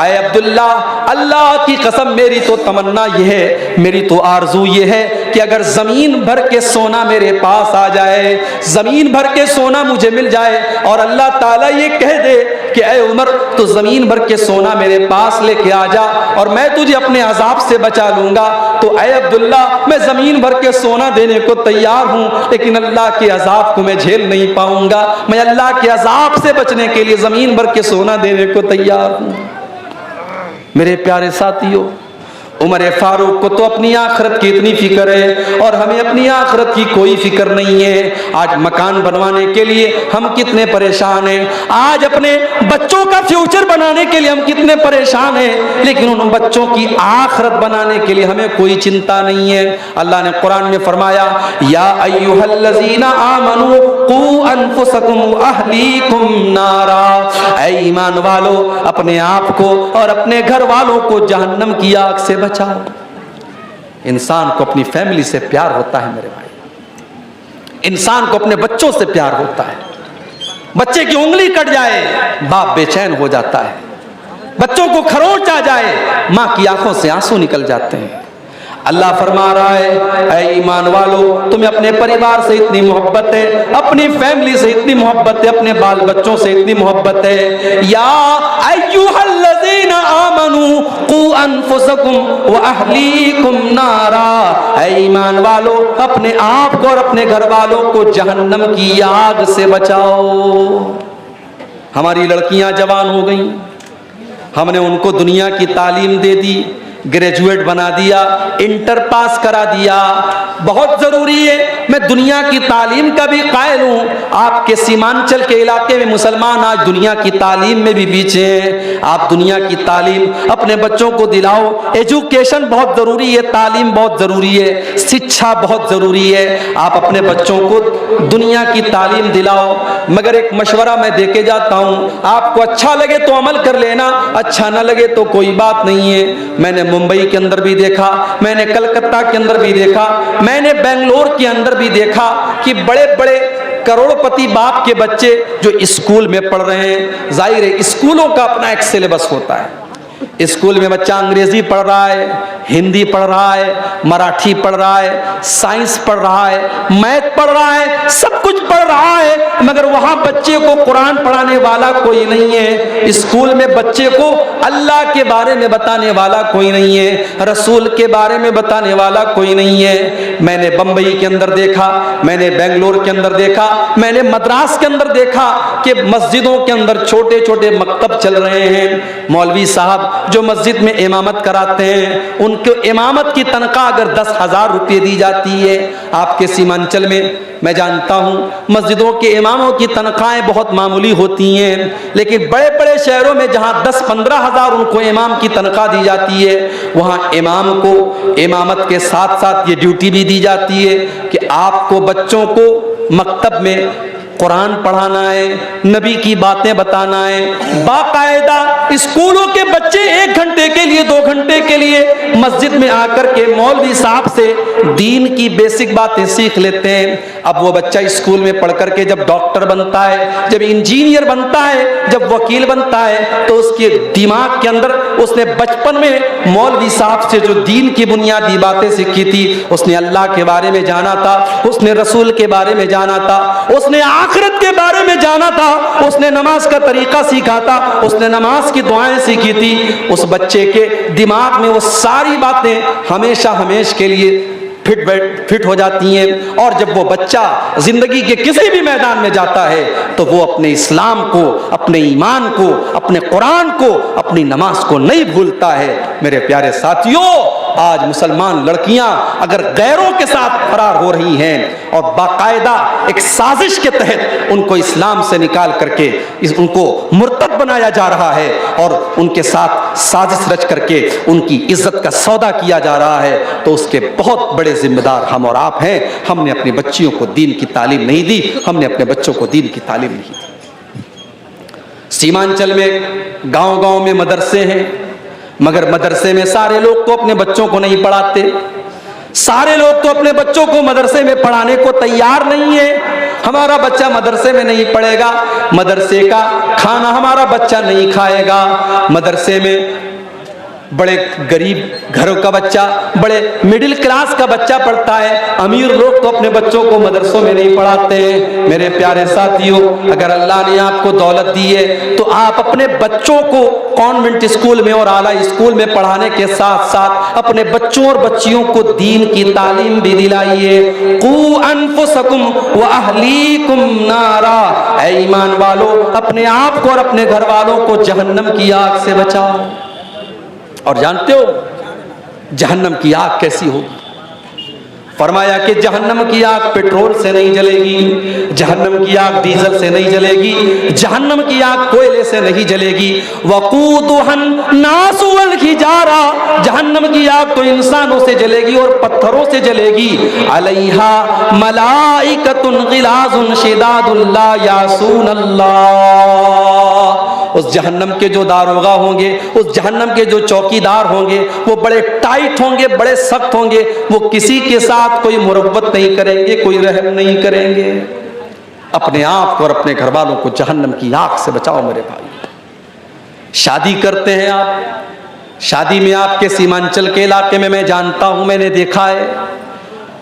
ऐ अब्दुल्ला, अल्लाह की कसम मेरी तो तमन्ना ये है, मेरी तो आरजू ये है कि अगर जमीन भर के सोना मेरे पास आ जाए, जमीन भर के सोना मुझे मिल जाए, और अल्लाह ताला ये कह दे कि ऐ उमर, तो जमीन भर के सोना मेरे पास लेके आ जा और मैं तुझे अपने अजाब से बचा लूंगा, तो ऐ अब्दुल्ला, मैं जमीन भर के सोना देने को तैयार हूं, लेकिन अल्लाह के अजाब को मैं झेल नहीं पाऊंगा, मैं अल्लाह के अजाब से बचने के लिए जमीन भर के सोना देने को तैयार हूं। मेरे प्यारे साथियों, उमर फारूक को तो अपनी आखिरत की इतनी फिक्र है और हमें अपनी आखिरत की कोई फिक्र नहीं है। आज मकान बनवाने के लिए हम कितने परेशान हैं, आज अपने बच्चों का फ्यूचर बनाने के लिए हम कितने परेशान हैं, लेकिन उन बच्चों की आखिरत बनाने के लिए हमें कोई चिंता नहीं है। अल्लाह ने कुरान में फरमाया, या अय्युहल्लज़ीना आमनू कू अनफुसकुम व अहलीकुम नारा, ऐ ईमान वालों, अपने आप को और अपने घर वालों को जहन्नम की आग से बचाओ। इंसान को अपनी फैमिली से प्यार होता है मेरे भाई, इंसान को अपने बच्चों से प्यार होता है। बच्चे की उंगली कट जाए बाप बेचैन हो जाता है, बच्चों को खरोंच आ जाए मां की आंखों से आंसू निकल जाते हैं। अल्लाह फरमा रहा है, ऐ ईमान वालों, तुम्हें अपने परिवार से इतनी मोहब्बत है, अपनी फैमिली से इतनी मोहब्बत है, अपने बाल बच्चों से इतनी मोहब्बत है। या अय्युहल्लज़ीना आमनू कू अनफुसकुम व अहलीकुम नारा, ऐ ईमान वालों, अपने आप को और अपने घर वालों को जहन्नम की आग से बचाओ। हमारी लड़कियां जवान हो गई, हमने उनको दुनिया की तालीम दे दी, ग्रेजुएट बना दिया, इंटर पास करा दिया। बहुत जरूरी है, मैं दुनिया की तालीम का भी कायल हूं। आपके सीमांचल के इलाके में मुसलमान आज दुनिया की तालीम में भी पीछे हैं। आप दुनिया की तालीम अपने बच्चों को दिलाओ। एजुकेशन बहुत जरूरी है, तालीम बहुत जरूरी है, शिक्षा बहुत जरूरी है। आप अपने बच्चों को दुनिया की तालीम दिलाओ। मगर एक मशवरा मैं देके जाता हूं, आपको अच्छा लगे तो अमल कर लेना, अच्छा ना लगे तो कोई बात नहीं है। मैंने मुंबई के अंदर भी देखा, मैंने कलकत्ता के अंदर भी देखा, मैंने बेंगलोर के अंदर भी देखा कि बड़े बड़े करोड़पति बाप के बच्चे जो स्कूल में पढ़ रहे हैं। जाहिर है स्कूलों का अपना एक सिलेबस होता है। स्कूल में बच्चा अंग्रेजी पढ़ रहा है, हिंदी पढ़ रहा है, मराठी पढ़ रहा है, साइंस पढ़ रहा है, मैथ पढ़ रहा है, सब कुछ पढ़ रहा है, मगर वहां बच्चे को कुरान पढ़ाने वाला कोई नहीं है। स्कूल में बच्चे को अल्लाह के बारे में बताने वाला कोई नहीं है, रसूल के बारे में बताने वाला कोई नहीं है। मैंने बंबई के अंदर देखा, मैंने बेंगलोर के अंदर देखा, मैंने मद्रास के अंदर देखा कि मस्जिदों के अंदर छोटे छोटे मकतब चल रहे हैं। मौलवी साहब जो मस्जिद में इमामत कराते हैं, उनको इमामत की तनख्वाह अगर 10,000 रुपये दी जाती है, आपके सीमांचल में मैं जानता हूं मस्जिदों के इमामों की तनख्वाहें बहुत मामूली होती हैं, लेकिन बड़े बड़े शहरों में जहां 10-15 हजार उनको इमाम की तनख्वाह दी जाती है, वहां इमाम को इमामत के साथ साथ ये ड्यूटी भी दी जाती है कि आपको बच्चों को मकतब में कुरान पढ़ाना है, नबी की बातें बताना है। बाकायदा स्कूलों के बच्चे 1 घंटे के लिए 2 घंटे के लिए मस्जिद में आकर के मौलवी साहब से दीन की बेसिक बातें सीख लेते हैं। अब वो बच्चा स्कूल में पढ़ करके जब डॉक्टर बनता है, जब इंजीनियर बनता है, जब वकील बनता है, तो उसके दिमाग के अंदर उसने बचपन में मौलवी साहब से जो दीन की बुनियादी बातें सीखी थी, उसने अल्लाह के बारे में जाना था, उसने रसूल के बारे में जाना था, उसने आखिरत के बारे में जाना था, उसने नमाज का तरीका सीखा था, उसने नमाज की दुआएं सीखी थी। उस बच्चे के दिमाग में वो सारी बातें हमेशा हमेशा के लिए फिट हो जाती हैं। और जब वो बच्चा जिंदगी के किसी भी मैदान में जाता है तो वो अपने इस्लाम को, अपने ईमान को, अपने कुरान को, अपनी नमाज को नहीं भूलता है। मेरे प्यारे साथियों, आज मुसलमान लड़कियां अगर गैरों के साथ फरार हो रही हैं और बाकायदा एक साजिश के तहत उनको इस्लाम से निकाल करके उनको मुर्तद बनाया जा रहा है और उनके साथ साजिश रच करके उनकी इज्जत का सौदा किया जा रहा है, तो उसके बहुत बड़े जिम्मेदार हम और आप हैं। हमने अपनी बच्चियों को दीन की तालीम नहीं दी, हमने अपने बच्चों को दीन की तालीम नहीं दी। सीमांचल में गांव-गांव में मदरसे हैं, मगर मदरसे में सारे लोग तो अपने बच्चों को नहीं पढ़ाते, सारे लोग तो अपने बच्चों को मदरसे में पढ़ाने को तैयार नहीं है। हमारा बच्चा मदरसे में नहीं पढ़ेगा, मदरसे का खाना हमारा बच्चा नहीं खाएगा। मदरसे में बड़े गरीब घरों का बच्चा, बड़े मिडिल क्लास का बच्चा पढ़ता है, अमीर लोग तो अपने बच्चों को मदरसों में नहीं पढ़ाते हैं। मेरे प्यारे साथियों, अगर अल्लाह ने आपको दौलत दी है तो आप अपने बच्चों को कॉन्वेंट स्कूल में और आला स्कूल में पढ़ाने के साथ साथ अपने बच्चों और बच्चियों को दीन की तालीम भी दिलाइए। कू अनफुसकुम व अहलीकुम नारा, ऐ ईमान वालों, अपने आप को और अपने घर वालों को जहन्नम की आग से बचाओ। और जानते हो जहन्नम की आग कैसी होगी? फरमाया कि जहन्नम की आग पेट्रोल से नहीं जलेगी, जहन्नम की आग डीजल से नहीं जलेगी, जहन्नम की आग कोयले से नहीं जलेगी। वक़ूदुहन नासु वल हिजारा, जहन्नम की आग तो इंसानों से जलेगी और पत्थरों से जलेगी। अलैहा मलाइकतुन गिलाजुन शिदादुन ला यासून अल्लाह, उस जहन्नम के जो दारोगा होंगे, उस जहन्नम के जो चौकीदार होंगे, वो बड़े टाइट होंगे, बड़े सख्त होंगे, वो किसी के साथ कोई मुरव्वत नहीं करेंगे, कोई रहम नहीं करेंगे। अपने आप को और अपने घर वालों को जहन्नम की आग से बचाओ मेरे भाई। शादी करते हैं आप, शादी में आपके सीमांचल के इलाके में मैं जानता हूं, मैंने देखा है,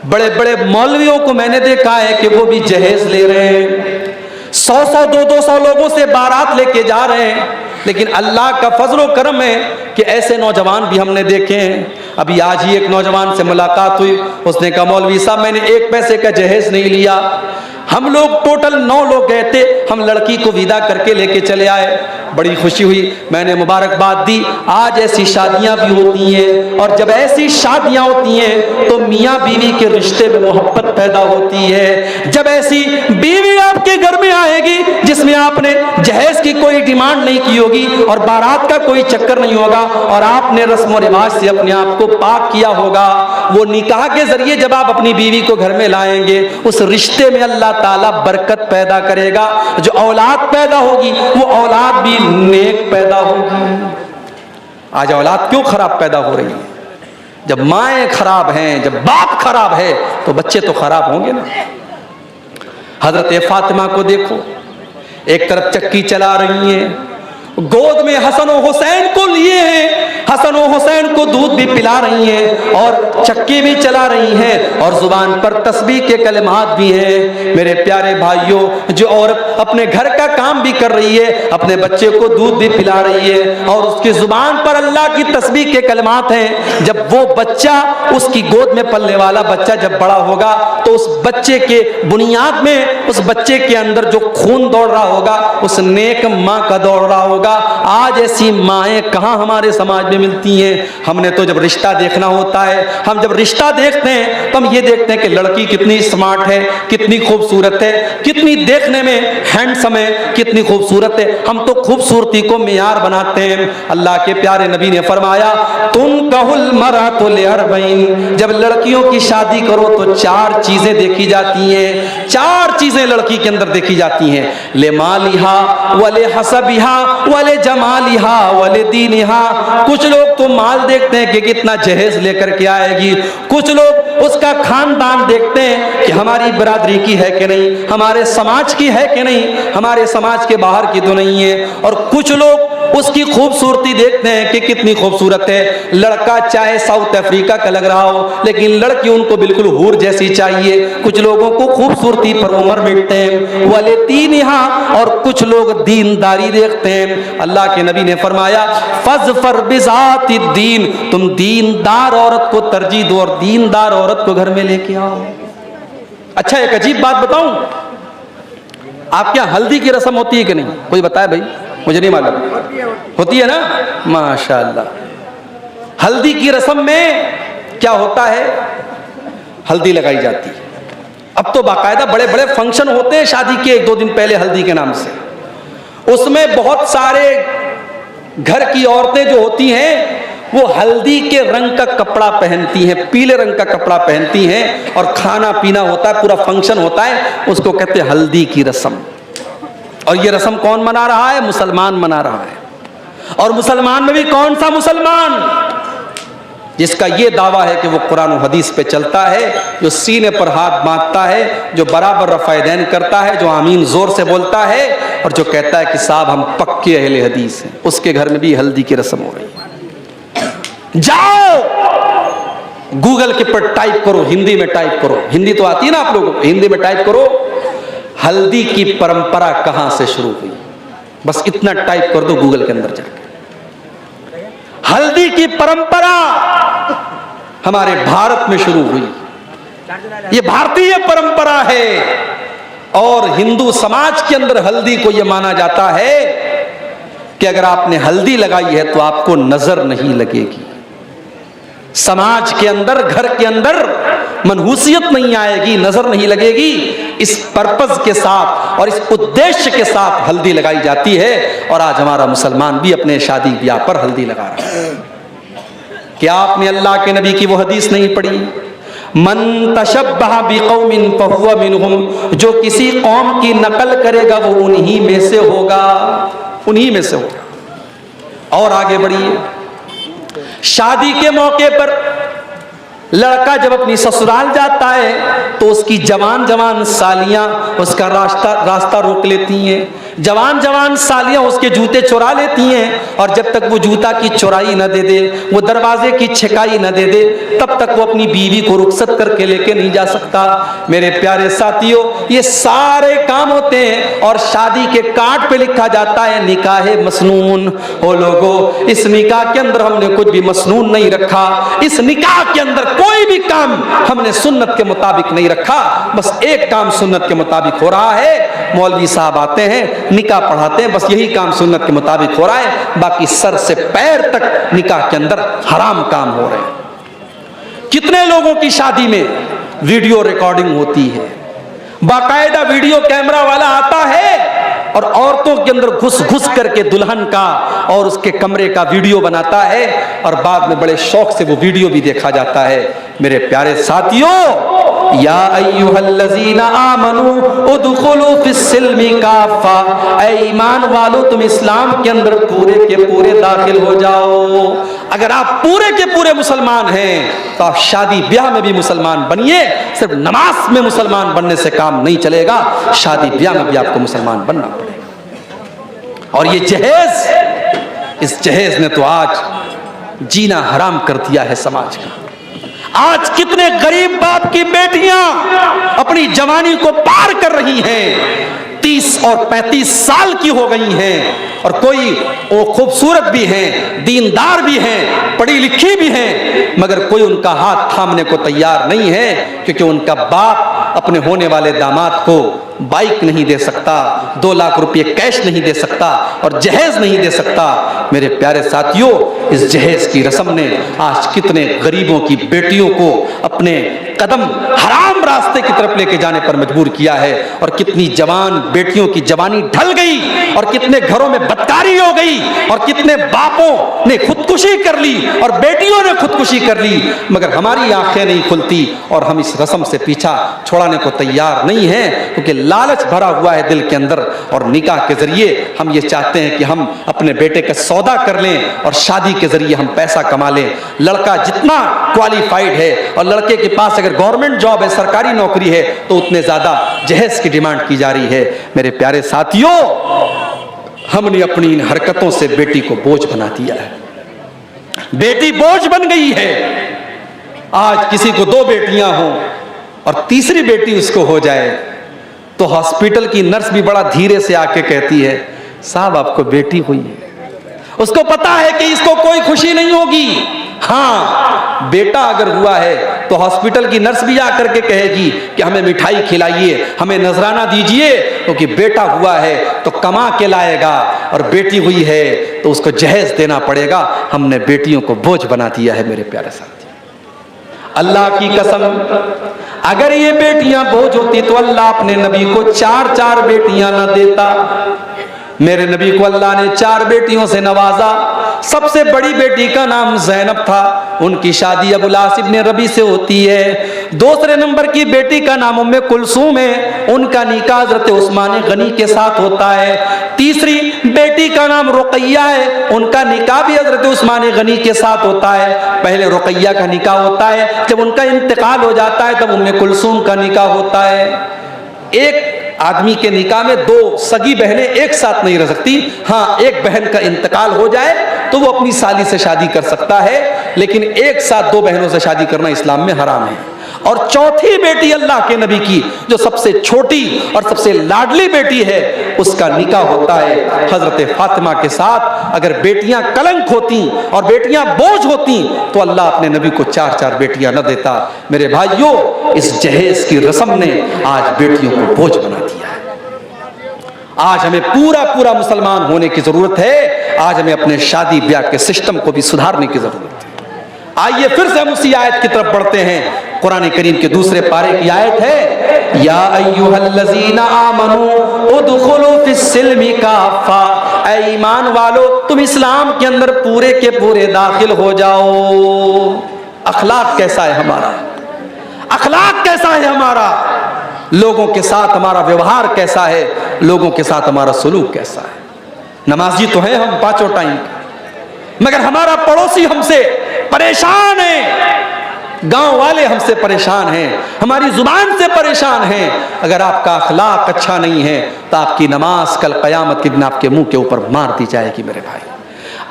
बड़े बड़े मौलवियों को मैंने देखा है कि वो भी जहेज ले रहे हैं, 100-100 200 लोगों से बारात लेके जा रहे हैं। लेकिन अल्लाह का फजल व करम है कि ऐसे नौजवान भी हमने देखे हैं। अभी आज ही एक नौजवान से मुलाकात हुई, उसने कहा मौलवी साहब मैंने 1 पैसे का जहेज नहीं लिया, हम लोग टोटल 9 लोग गए थे, हम लड़की को विदा करके लेके चले आए, बड़ी खुशी हुई, मैंने मुबारकबाद दी। आज ऐसी शादियां भी होती हैं, और जब ऐसी शादियां होती हैं तो मियाँ बीवी के रिश्ते में मोहब्बत पैदा होती है। जब ऐसी बीवी आपके घर में आएगी जिसमें आपने जहेज की कोई डिमांड नहीं की होगी और बारात का कोई चक्कर नहीं होगा, और आपने रस्म और रिवाज से अपने आप को पाक किया होगा, वो निकाह के जरिए जब आप अपनी बीवी को घर में लाएंगे, उस रिश्ते में अल्लाह ताला बरकत पैदा करेगा। जो औलाद पैदा होगी वो औलाद भी नेक पैदा होगी। आज औलाद क्यों खराब पैदा हो रही है? जब माएं खराब हैं, जब बाप खराब है, तो बच्चे तो खराब होंगे ना। हजरत फातिमा को देखो, एक तरफ चक्की चला रही हैं, गोद में हसन और हुसैन को लिए हैं, हसन और हुसैन को दूध भी पिला रही हैं और चक्की भी चला रही हैं, और जुबान पर तस्बीह के कलिमात भी हैं। मेरे प्यारे भाइयों, जो औरत अपने घर का काम भी कर रही है, अपने बच्चे को दूध भी पिला रही है, और उसकी जुबान पर अल्लाह की तस्बीह के कलिमात हैं, जब वो बच्चा, उसकी गोद में पलने वाला बच्चा जब बड़ा होगा, तो उस बच्चे के बुनियाद में, उस बच्चे के अंदर जो खून दौड़ रहा होगा, उस नेक माँ का दौड़ रहा होगा। आज ऐसी माएं कहां हमारे समाज में मिलती हैं? हमने तो जब रिश्ता देखना होता है, हम जब रिश्ता देखते हैं तो हम ये देखते हैं कि लड़की कितनी स्मार्ट है, कितनी खूबसूरत है, कितनी देखने में हैंडसम है, कितनी खूबसूरत है। हम तो खूबसूरती को मेयार बनाते हैं। अल्लाह के प्यारे नबी ने फरमाया, तुम कहुल मरातुल अर्बईन, जब लड़कियों की शादी करो तो 4 चीजें देखी जाती हैं, 4 चीजें लड़की के अंदर देखी जाती हैं। ले मालिहा वले हसबिहा वले जमालिहा वले दीनिहा। कुछ लोग तो माल देखते हैं कि कितना जहेज लेकर के आएगी, कुछ लोग उसका खानदान देखते हैं कि हमारी बरादरी की है कि नहीं, हमारे समाज की है कि नहीं, हमारे समाज के बाहर की तो नहीं है, और कुछ लोग उसकी खूबसूरती देखते हैं कि कितनी खूबसूरत है। लड़का चाहे साउथ अफ्रीका का लग रहा हो, लेकिन लड़की उनको बिल्कुल हूर जैसी चाहिए। कुछ लोगों को खूबसूरती पर उम्र मिटते हैं, वाले तीन यहाँ, और कुछ लोग दीनदारी देखते हैं। अल्लाह के नबी ने फरमाया, फज़फर बिज़ाति दीन, तुम दीनदार औरत को तरजीह दो और दीनदार औरत को घर में लेके आओ। अच्छा, एक अजीब बात बताऊं, आपके यहाँ हल्दी की रस्म होती है कि नहीं? कोई बताए भाई, मुझे नहीं मालूम। होती है ना? माशाअल्लाह। हल्दी की रस्म में क्या होता है? हल्दी लगाई जाती है। अब तो बाकायदा बड़े बड़े फंक्शन होते हैं शादी के 1-2 दिन पहले हल्दी के नाम से। उसमें बहुत सारे घर की औरतें जो होती हैं वो हल्दी के रंग का कपड़ा पहनती हैं, पीले रंग का कपड़ा पहनती हैं, और खाना पीना होता है, पूरा फंक्शन होता है, उसको कहते हैं हल्दी की रस्म। और ये रस्म कौन मना रहा है? मुसलमान मना रहा है। और मुसलमान में भी कौन सा मुसलमान? जिसका ये दावा है कि वो कुरान और हदीस पे चलता है, जो सीने पर हाथ बांधता है, जो बराबर रफ़ायदैन करता है, जो आमीन जोर से बोलता है, और जो कहता है कि साहब हम पक्के अहले हदीस हैं, उसके घर में भी हल्दी की रस्म हो रही है। जाओ गूगल के पर टाइप करो, हिंदी में टाइप करो, हिंदी तो आती है ना आप लोगों को, हिंदी में टाइप करो हल्दी की परंपरा कहां से शुरू हुई। बस इतना टाइप कर दो गूगल के अंदर जाकर। हल्दी की परंपरा हमारे भारत में शुरू हुई, ये भारतीय परंपरा है, और हिंदू समाज के अंदर हल्दी को यह माना जाता है कि अगर आपने हल्दी लगाई है तो आपको नजर नहीं लगेगी। समाज के अंदर, घर के अंदर मनहूसियत नहीं आएगी, नजर नहीं लगेगी। इस पर्पस के साथ और इस उद्देश्य के साथ हल्दी लगाई जाती है। और आज हमारा मुसलमान भी अपने शादी ब्याह पर हल्दी लगा रहा है। क्या आपने अल्लाह के नबी की वो हदीस नहीं पढ़ी? मन तशब्बह बिकौमिन फहुव मिनहुम, जो किसी कौम की नकल करेगा वो उन्हीं में से होगा, उन्हीं में से होगा। और आगे बढ़िए, शादी के मौके पर लड़का जब अपनी ससुराल जाता है तो उसकी जवान जवान सालियां उसका रास्ता रोक लेती हैं। जवान जवान सालियां उसके जूते चुरा लेती हैं और जब तक वो जूता की चुराई न दे दे, वो दरवाजे की छिकाई न दे दे, तब तक वो अपनी बीवी को रुखसत करके लेके नहीं जा सकता। मेरे प्यारे साथियों, ये सारे काम होते हैं और शादी के कार्ड पे लिखा जाता है निकाहे मसनून। ओ लोगों, इस निकाह के अंदर हमने कुछ भी मसनून नहीं रखा। इस निकाह के अंदर कोई भी काम हमने सुन्नत के मुताबिक नहीं रखा। बस एक काम सुन्नत के मुताबिक हो रहा है, मौलवी साहब आते हैं, निकाह पढ़ाते हैं, बस यही काम सुन्नत के मुताबिक हो रहा है। बाकी सर से पैर तक निकाह के अंदर हराम काम हो रहे हैं। कितने लोगों की शादी में वीडियो रिकॉर्डिंग होती है, बाकायदा वीडियो कैमरा वाला आता है और औरतों के अंदर घुस घुस करके दुल्हन का और उसके कमरे का वीडियो बनाता है और बाद में बड़े शौक से वो वीडियो भी देखा जाता है। मेरे प्यारे साथियों, या अय्युहल्लज़ीना आमनू उदखुलू फिस्सिल्मी काफ़ा, ऐ ईमान वालों तुम इस्लाम के अंदर पूरे के पूरे दाखिल हो जाओ। अगर आप पूरे के पूरे मुसलमान हैं तो आप शादी ब्याह में भी मुसलमान बनिए। सिर्फ नमाज में मुसलमान बनने से काम नहीं चलेगा, शादी ब्याह में भी आपको मुसलमान बनना पड़ेगा। और ये जहेज, इस जहेज ने तो आज जीना हराम कर दिया है समाज का। आज कितने गरीब बाप की बेटियां अपनी जवानी को पार कर रही हैं, 30 और 35 साल की हो गई हैं और कोई वो खूबसूरत भी हैं, दीनदार भी हैं, पढ़ी लिखी भी हैं, मगर कोई उनका हाथ थामने को तैयार नहीं है क्योंकि उनका बाप अपने होने वाले दामाद को बाइक नहीं दे सकता, 2 लाख रुपए कैश नहीं दे सकता और जहेज नहीं दे सकता। मेरे प्यारे साथियों, इस जहेज की रस्म ने आज कितने गरीबों की बेटियों को अपने कदम हराम रास्ते की तरफ लेके जाने पर मजबूर किया है और कितनी जवान बेटियों की जवानी ढल गई और कितने घरों में बदकारी हो गई और कितने बापों ने खुदकुशी कर ली और बेटियों ने खुदकुशी कर ली, मगर हमारी आंखें नहीं खुलती और हम इस रस्म से पीछा छोड़ाने को तैयार नहीं हैं क्योंकि लालच भरा हुआ है दिल के अंदर और निकाह के जरिए हम ये चाहते हैं कि हम अपने बेटे का सौदा कर लें और शादी के जरिए हम पैसा कमा लें। लड़का जितना क्वालिफाइड है और लड़के के पास अगर गवर्नमेंट जॉब है, सरकारी नौकरी है, तो उतने ज्यादा जहेज की डिमांड की जा रही है। मेरे प्यारे साथियों, हमने अपनी इन हरकतों से बेटी को बोझ बना दिया है। बेटी बोझ बन गई है। आज किसी को 2 बेटियां हों और तीसरी बेटी उसको हो जाए तो हॉस्पिटल की नर्स भी बड़ा धीरे से आके कहती है, साहब आपको बेटी हुई है। उसको पता है कि इसको कोई खुशी नहीं होगी। हाँ, बेटा अगर हुआ है तो हॉस्पिटल की नर्स भी आकर के कहेगी कि हमें मिठाई खिलाइए, हमें नजराना दीजिए, क्योंकि बेटा हुआ है तो कमा के लाएगा और बेटी हुई है तो उसको जहेज देना पड़ेगा। हमने बेटियों को बोझ बना दिया है। मेरे प्यारे साथी, अल्लाह की कसम, अगर ये बेटियां बोझ होती तो अल्लाह अपने नबी को 4-4 बेटियां न देता। मेरे नबी को अल्लाह ने 4 बेटियों से नवाजा। सबसे बड़ी बेटी का नाम ज़ैनब था, उनकी शादी अबुल आस इब्न रबी से होती है। दूसरे नंबर की बेटी का नाम उम्मे कुलसूम है, उनका निकाह हज़रत उस्मान गनी के साथ होता है। तीसरी बेटी का नाम रुकैया है, उनका निकाह भी हज़रत उस्मान गनी के साथ होता है। पहले रुकैया का निकाह होता है, जब उनका इंतकाल हो जाता है तब उम्मे कुलसूम का निकाह होता है। एक आदमी के निकाह में 2 सगी बहनें एक साथ नहीं रह सकती। हाँ, एक बहन का इंतकाल हो जाए तो वो अपनी साली से शादी कर सकता है, लेकिन एक साथ 2 बहनों से शादी करना इस्लाम में हराम है। और चौथी बेटी अल्लाह के नबी की, जो सबसे छोटी और सबसे लाडली बेटी है, उसका निकाह होता है हजरत फातिमा के साथ। अगर बेटियां कलंक होती और बेटियां बोझ होती तो अल्लाह अपने नबी को 4-4 बेटियां न देता। मेरे भाइयों, इस जहेज की रस्म ने आज बेटियों को बोझ बना दिया है। आज हमें पूरा मुसलमान होने की जरूरत है। आज हमें अपने शादी ब्याह के सिस्टम को भी सुधारने की जरूरत है। आइए फिर से हम उसी आयत की तरफ बढ़ते हैं। कुरान करीम के दूसरे पारे की आयत है, या अय्युहल्लज़ीना आमनू उदखुलू फिस्सिल्मी काफ़ा, ऐ ईमान वालो तुम इस्लाम के अंदर पूरे के पूरे दाखिल हो जाओ। अखलाक कैसा है हमारा? अखलाक कैसा है हमारा? लोगों के साथ हमारा व्यवहार कैसा है? लोगों के साथ हमारा सलूक कैसा है? नमाजी तो है हम 5 टाइम, मगर हमारा पड़ोसी हमसे परेशान है, गांव वाले हमसे परेशान हैं, हमारी जुबान से परेशान हैं। अगर आपका अखलाक अच्छा नहीं है तो आपकी नमाज कल क़यामत के दिन आपके मुंह के ऊपर मार दी जाएगी मेरे भाई।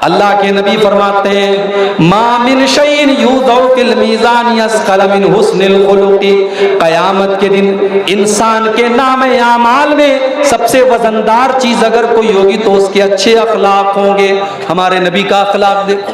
अल्लाह के नबी फरमाते हैं मा मिन शैइन युज़उ फिल मीज़ान यसक़ल मिन हुस्निल खुलुक़ि, क़यामत के दिन इंसान के नामे आमाल में सबसे वजनदार चीज अगर कोई होगी तो उसके अच्छे अखलाक होंगे। हमारे नबी का अखलाक देखो,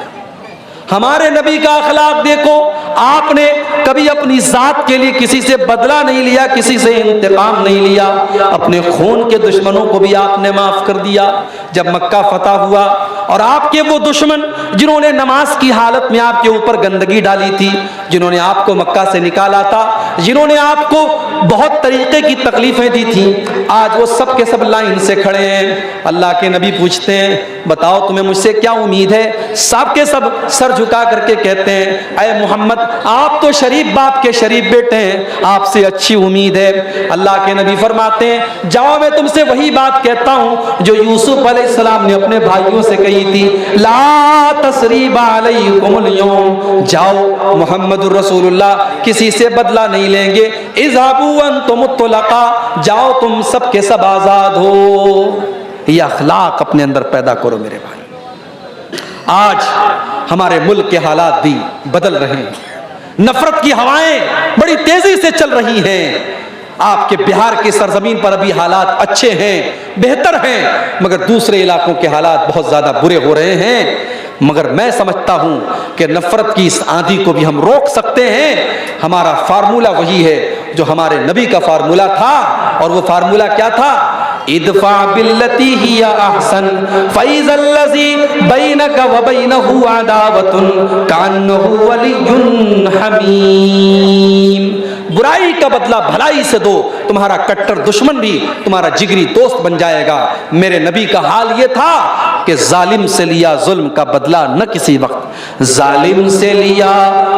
हमारे नबी का अखलाक देखो। आपने कभी अपनी जात के लिए किसी से बदला नहीं लिया, किसी से इंतकाम नहीं लिया, अपने खून के दुश्मनों को भी आपने माफ कर दिया। जब मक्का फतह हुआ और आपके वो दुश्मन जिन्होंने नमाज की हालत में आपके ऊपर गंदगी डाली थी, जिन्होंने आपको मक्का से निकाला था, जिन्होंने आपको बहुत तरीके की तकलीफें दी थी, आज वो सब के सब लाइन से खड़े हैं। अल्लाह के नबी पूछते हैं बताओ तुम्हें मुझसे क्या उम्मीद है? सब के सब सर झुका करके कहते हैं अय मोहम्मद आप तो शरीफ बाप के शरीफ बेटे हैं, आपसे अच्छी उम्मीद है। अल्लाह के नबी फरमाते हैं जाओ मैं तुमसे वही बात कहता हूं जो यूसुफ अलैहिस्सलाम ने अपने भाइयों से कही थी, ला तसरीबा अलैकुमुल यौम, जाओ मोहम्मदुर रसूलुल्लाह किसी से बदला नहीं लेंगे, इज़हाबू अंतुम तुलका, जाओ तुम सब के सब आजाद हो। ये अखलाक अपने अंदर पैदा करो मेरे भाई। आज हमारे मुल्क के हालात भी बदल रहे हैं, नफरत की हवाएं बड़ी तेजी से चल रही हैं। आपके बिहार की सरजमीन पर अभी हालात अच्छे हैं, बेहतर हैं, मगर दूसरे इलाकों के हालात बहुत ज्यादा बुरे हो रहे हैं। मगर मैं समझता हूं कि नफरत की इस आंधी को भी हम रोक सकते हैं। हमारा फार्मूला वही है जो हमारे नबी का फार्मूला था, और वो फार्मूला क्या था? इदफा बिल्लती हिया अहसन फैज़ल्लज़ी बैनका व बैनहु अदावतुन कान्नहु वलियुन हमीम। बुराई का बदला भलाई से दो, तुम्हारा कट्टर दुश्मन भी तुम्हारा जिगरी दोस्त बन जाएगा। मेरे नबी का हाल ये था कि जालिम से लिया जुल्म का बदला न किसी वक्त, जालिम से लिया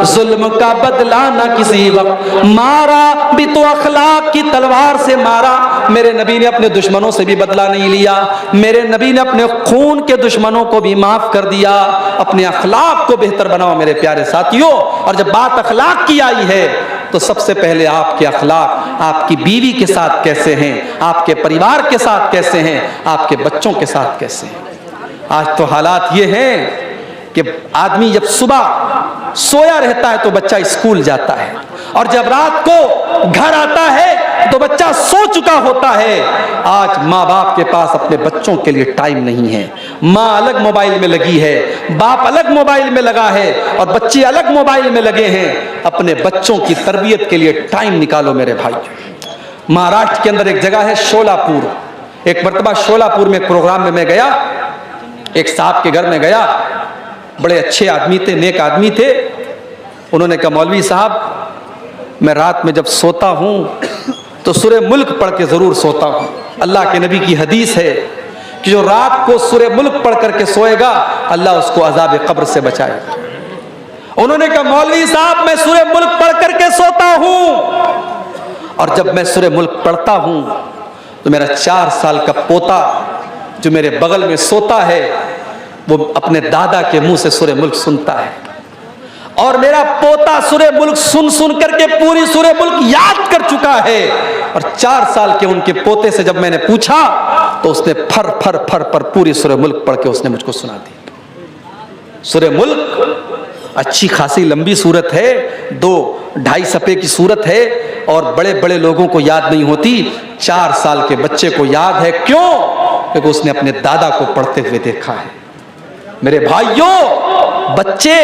जुल्म का बदला न किसी वक्त, मारा भी तो अखलाक की तलवार से मारा। मेरे नबी ने अपने दुश्मनों से भी बदला नहीं लिया, मेरे नबी ने अपने खून के दुश्मनों को भी माफ कर दिया। अपने अखलाक को बेहतर बनाओ मेरे प्यारे साथियों। और जब बात अखलाक की आई है तो सबसे पहले आपके अखलाक आपकी बीवी के साथ कैसे हैं, आपके परिवार के साथ कैसे हैं, आपके बच्चों के साथ कैसे हैं। आज तो हालात ये हैं कि आदमी जब सुबह सोया रहता है तो बच्चा स्कूल जाता है, और जब रात को घर आता है तो बच्चा सो चुका होता है। आज माँ बाप के पास अपने बच्चों के लिए टाइम नहीं है। माँ अलग मोबाइल में लगी है, बाप अलग मोबाइल में लगा है, और बच्चे अलग मोबाइल में लगे हैं। अपने बच्चों की तरबियत के लिए टाइम निकालो मेरे भाई। महाराष्ट्र के अंदर एक जगह है शोलापुर। एक मरतबा शोलापुर में प्रोग्राम में मैं गया, एक साहब के घर में गया, बड़े अच्छे आदमी थे, नेक आदमी थे। उन्होंने कहा मौलवी साहब मैं रात में जब सोता हूं तो सूरे मुल्क पढ़ के जरूर सोता हूं। अल्लाह के नबी की हदीस है कि जो रात को सूरे मुल्क पढ़ करके सोएगा अल्लाह उसको अजाब कब्र से बचाएगा। उन्होंने कहा मौलवी साहब मैं सूरे मुल्क पढ़ करके सोता हूं, और जब मैं सूरे मुल्क पढ़ता हूं तो मेरा 4 साल का पोता जो मेरे बगल में सोता है वो अपने दादा के मुंह से सूरे मुल्क सुनता है, और मेरा पोता सूरे मुल्क सुन सुन करके पूरी सूरे मुल्क याद कर चुका है। और 4 साल के उनके पोते से जब मैंने पूछा तो उसने फर फर फर पर पूरी सूरे मुल्क पढ़ के उसने मुझको सुना दी। सूरे मुल्क अच्छी खासी लंबी सूरत है, 2-2.5 सफ़े की सूरत है, और बड़े बड़े लोगों को याद नहीं होती, 4 साल के बच्चे को याद है। क्यों? क्योंकि उसने अपने दादा को पढ़ते हुए देखा है। मेरे भाइयों, बच्चे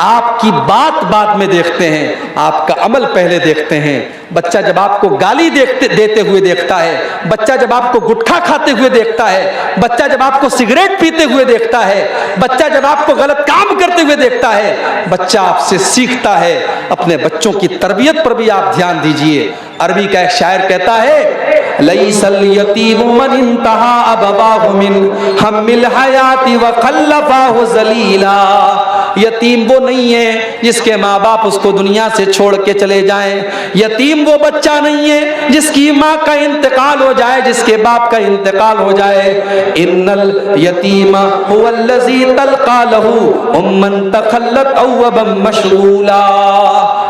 आपकी बात बाद में देखते हैं, आपका अमल पहले देखते हैं। बच्चा जब आपको गाली देते हुए देखता है, बच्चा जब आपको गुटखा खाते हुए देखता है, बच्चा जब आपको सिगरेट पीते हुए देखता है, बच्चा जब आपको गलत काम करते हुए देखता है, बच्चा आपसे सीखता है। अपने बच्चों की तरबियत पर भी आप ध्यान दीजिए। अरबी का एक शायर कहता है लईसल यतीम मन इंतहा अबवाहु मिन हम्मिल हयाती व खल्लफाहु जलीला। यतीम वो नहीं है जिसके माँ बाप उसको दुनिया से छोड़ के चले जाएं। यतीम वो बच्चा नहीं है जिसकी माँ का इंतकाल हो जाए, जिसके बाप का इंतकाल हो जाए। इन्नल यतीमा हुवल्लज़ी तल्का लहू उम्मन तखल्लत अव्वबम मशगूला।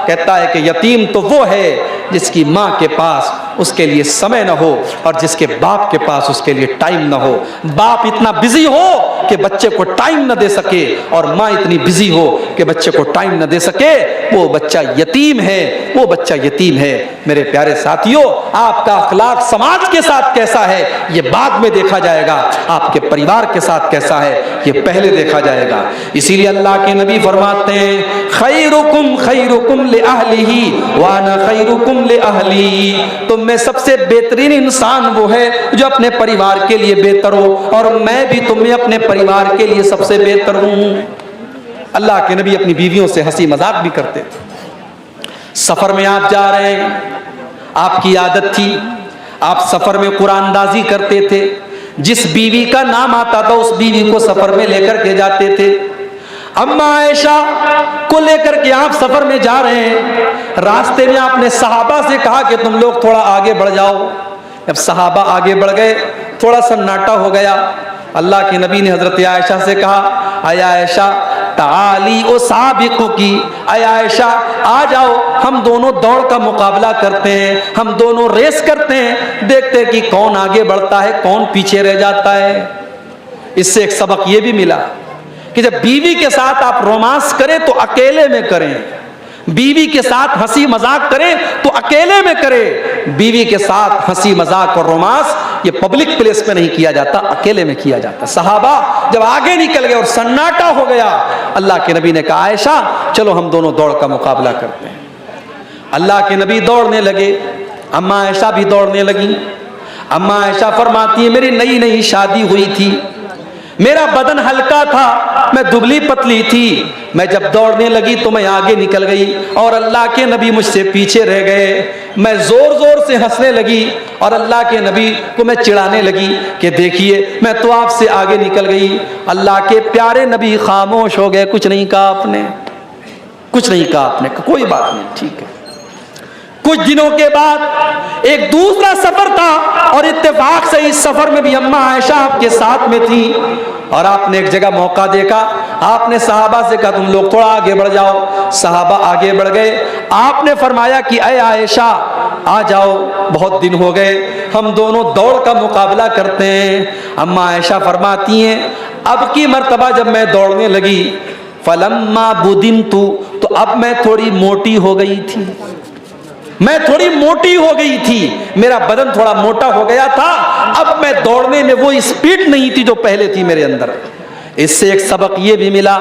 कहता है कि यतीम तो वो है जिसकी माँ के पास उसके लिए समय न हो और जिसके बाप के पास उसके लिए टाइम न हो। बाप इतना बिजी हो कि बच्चे को टाइम न दे सके और माँ इतनी बिजी हो कि बच्चे को टाइम न दे सके, वो बच्चा यतीम है, वो बच्चा यतीम है। मेरे प्यारे साथियों, आपका अखलाक समाज के साथ कैसा है ये बाद में देखा जाएगा, आपके परिवार के साथ कैसा है ये पहले देखा जाएगा। इसीलिए अल्लाह के नबी फरमाते हैं खैरुकुम खैरुकुम ले अहलिही व अना खैरुकुम ले अहली। तुम में सबसे बेहतरीन इंसान वो है जो अपने परिवार के लिए बेहतर हो और मैं भी तुम्हें अपने परिवार के लिए सबसे बेहतर हूं। अल्लाह के नबी अपनी बीवियों से हंसी मजाक भी करते थे। सफर में आप जा रहे हैं, आपकी आदत थी आप सफर में कुरानदाजी करते थे। जिस बीवी का नाम आता था उस बीवी को सफर में लेकर के जाते थे। अम्मा आयशा को लेकर के आप सफर में जा रहे हैं, रास्ते में आपने सहाबा से कहा कि तुम लोग थोड़ा आगे बढ़ जाओ। जब सहाबा आगे बढ़ गए थोड़ा सन्नाटा हो गया। अल्लाह के नबी ने हजरत आयशा से कहा आया आयशा ताली ओ साबिक़ु की, आया आयशा आ जाओ हम दोनों दौड़ का मुकाबला करते हैं, हम दोनों रेस करते हैं, देखते हैं कि कौन आगे बढ़ता है कौन पीछे रह जाता है। इससे एक सबक ये भी मिला कि जब बीवी के साथ आप रोमांस करें तो अकेले में करें, बीवी के साथ हंसी मजाक करें तो अकेले में करें। बीवी के साथ हंसी मजाक और रोमांस ये पब्लिक प्लेस पे नहीं किया जाता, अकेले में किया जाता। सहाबा जब आगे निकल गए और सन्नाटा हो गया, अल्लाह के नबी ने कहा आयशा चलो हम दोनों दौड़ का मुकाबला करते हैं। अल्लाह के नबी दौड़ने लगे, अम्मा आयशा भी दौड़ने लगी। अम्मा आयशा फरमाती है मेरी नई नई शादी हुई थी, मेरा बदन हल्का था, मैं दुबली पतली थी, मैं जब दौड़ने लगी तो मैं आगे निकल गई और अल्लाह के नबी मुझसे पीछे रह गए। मैं जोर जोर से हंसने लगी और अल्लाह के नबी को मैं चिढ़ाने लगी कि देखिए मैं तो आपसे आगे निकल गई। अल्लाह के प्यारे नबी खामोश हो गए, कुछ नहीं कहा आपने, कुछ नहीं कहा आपने, कोई बात नहीं ठीक है। कुछ दिनों के बाद एक दूसरा सफर था और इत्तेफाक से इस सफर में भी अम्मा आयशा आपके साथ में थी और आपने एक जगह मौका देखा, आपने सहाबा से कहा तुम लोग थोड़ा आगे बढ़ जाओ। सहाबा आगे बढ़ गए, आपने फरमाया कि अय आयशा आ जाओ, बहुत दिन हो गए हम दोनों दौड़ का मुकाबला करते हैं। अम्मा आयशा फरमाती हैं अब की मर्तबा जब मैं दौड़ने लगी फलम्मा बुदिनतु, तो अब मैं थोड़ी मोटी हो गई थी, मैं थोड़ी मोटी हो गई थी, मेरा बदन थोड़ा मोटा हो गया था, अब मैं दौड़ने में वो स्पीड नहीं थी जो पहले थी मेरे अंदर। इससे एक सबक ये भी मिला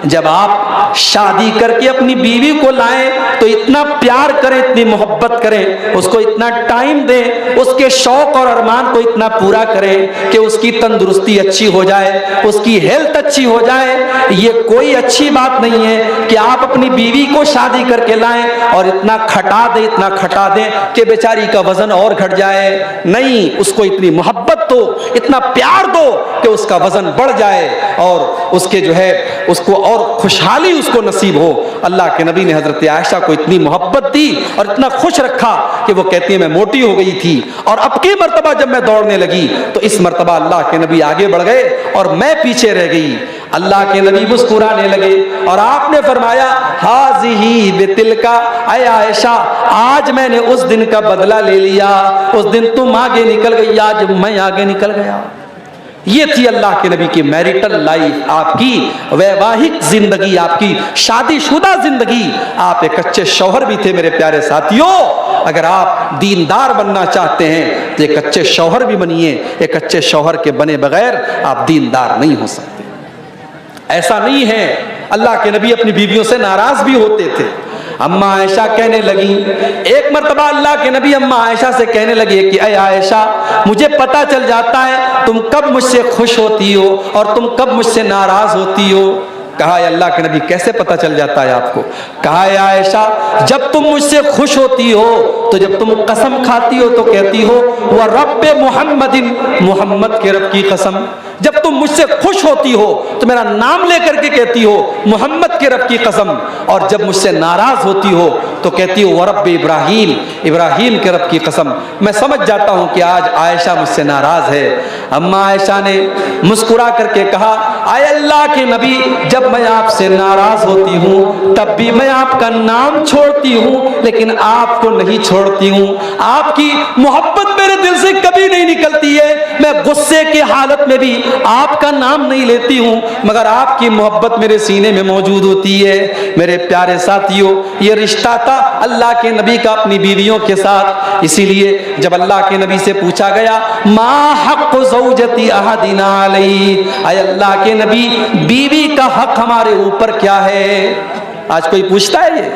जब आप शादी करके अपनी बीवी को लाएं तो इतना प्यार करें, इतनी मोहब्बत करें, उसको इतना टाइम दें, उसके शौक और अरमान को इतना पूरा करें कि उसकी तंदुरुस्ती अच्छी हो जाए, उसकी हेल्थ अच्छी हो जाए। ये कोई अच्छी बात नहीं है कि आप अपनी बीवी को शादी करके लाएं और इतना खटा दें, इतना खटा दें कि बेचारी का वजन और घट जाए। नहीं, उसको इतनी मोहब्बत दो, इतना प्यार दो कि उसका वजन बढ़ जाए और उसके जो है उसको और खुशहाली उसको नसीब हो। अल्लाह के नबी ने हजरत आयशा को इतनी मोहब्बत दी और इतना खुश रखा कि वो कहती है मैं मोटी हो गई थी और अब की मर्तबा जब मैं दौड़ने लगी तो इस मर्तबा अल्लाह के नबी आगे बढ़ गए और मैं पीछे रह गई। अल्लाह के नबी मुस्कुराने लगे और आपने फरमाया हाज़िही बितिलका, ऐ आयशा आज मैंने उस दिन का बदला ले लिया, उस दिन तुम आगे निकल गई, आज मैं आगे निकल गया। ये थी अल्लाह के नबी की मैरिटल लाइफ, आपकी वैवाहिक जिंदगी, आपकी शादीशुदा जिंदगी। आप एक अच्छे शौहर भी थे मेरे प्यारे साथियों। अगर आप दीनदार बनना चाहते हैं तो एक अच्छे शौहर भी बनिए, एक अच्छे शौहर के बने बगैर आप दीनदार नहीं हो सकते। ऐसा नहीं है, अल्लाह के नबी अपनी बीवियों से नाराज भी होते थे। अम्मा आयशा कहने लगी, एक मर्तबा अल्लाह के नबी अम्मा आयशा से कहने लगे कि अय आयशा मुझे पता चल जाता है तुम कब मुझसे खुश होती हो और तुम कब मुझसे नाराज होती हो। कहा अल्लाह के नबी कैसे पता चल जाता है आपको? कहा आयशा, जब तुम मुझसे खुश होती हो तो जब तुम कसम खाती हो तो कहती हो वह रब्बे मुहम्मदिन, मोहम्मद के रब की कसम। जब तुम मुझसे खुश होती हो तो मेरा नाम लेकर के कहती हो मोहम्मद के रब की कसम, और जब मुझसे नाराज होती हो तो कहती हो वरब इब्राहीम, इब्राहीम के रब की कसम। मैं समझ जाता हूं कि आज आयशा मुझसे नाराज है। अम्मा आयशा ने मुस्कुरा करके कहा, आय अल्लाह के नबी, जब मैं आपसे नाराज होती हूं तब भी मैं आपका नाम छोड़ती हूं, लेकिन आपको नहीं छोड़ती हूं। आपकी मोहब्बत मेरे दिल से कभी नहीं निकलती है। मैं गुस्से की हालत में भी आपका नाम नहीं लेती हूं, मगर आपकी मोहब्बत मेरे सीने में मौजूद होती है। मेरे प्यारे साथियों, ये रिश्ता था अल्लाह के नबी का अपनी बीवियों के साथ। इसीलिए जब अल्लाह के नबी से पूछा गया मा हक़्क़ु ज़ौजती अहदिना अलैहि, आय अल्लाह के नबी, बीवी का हक हमारे ऊपर क्या है? आज कोई पूछता है ये?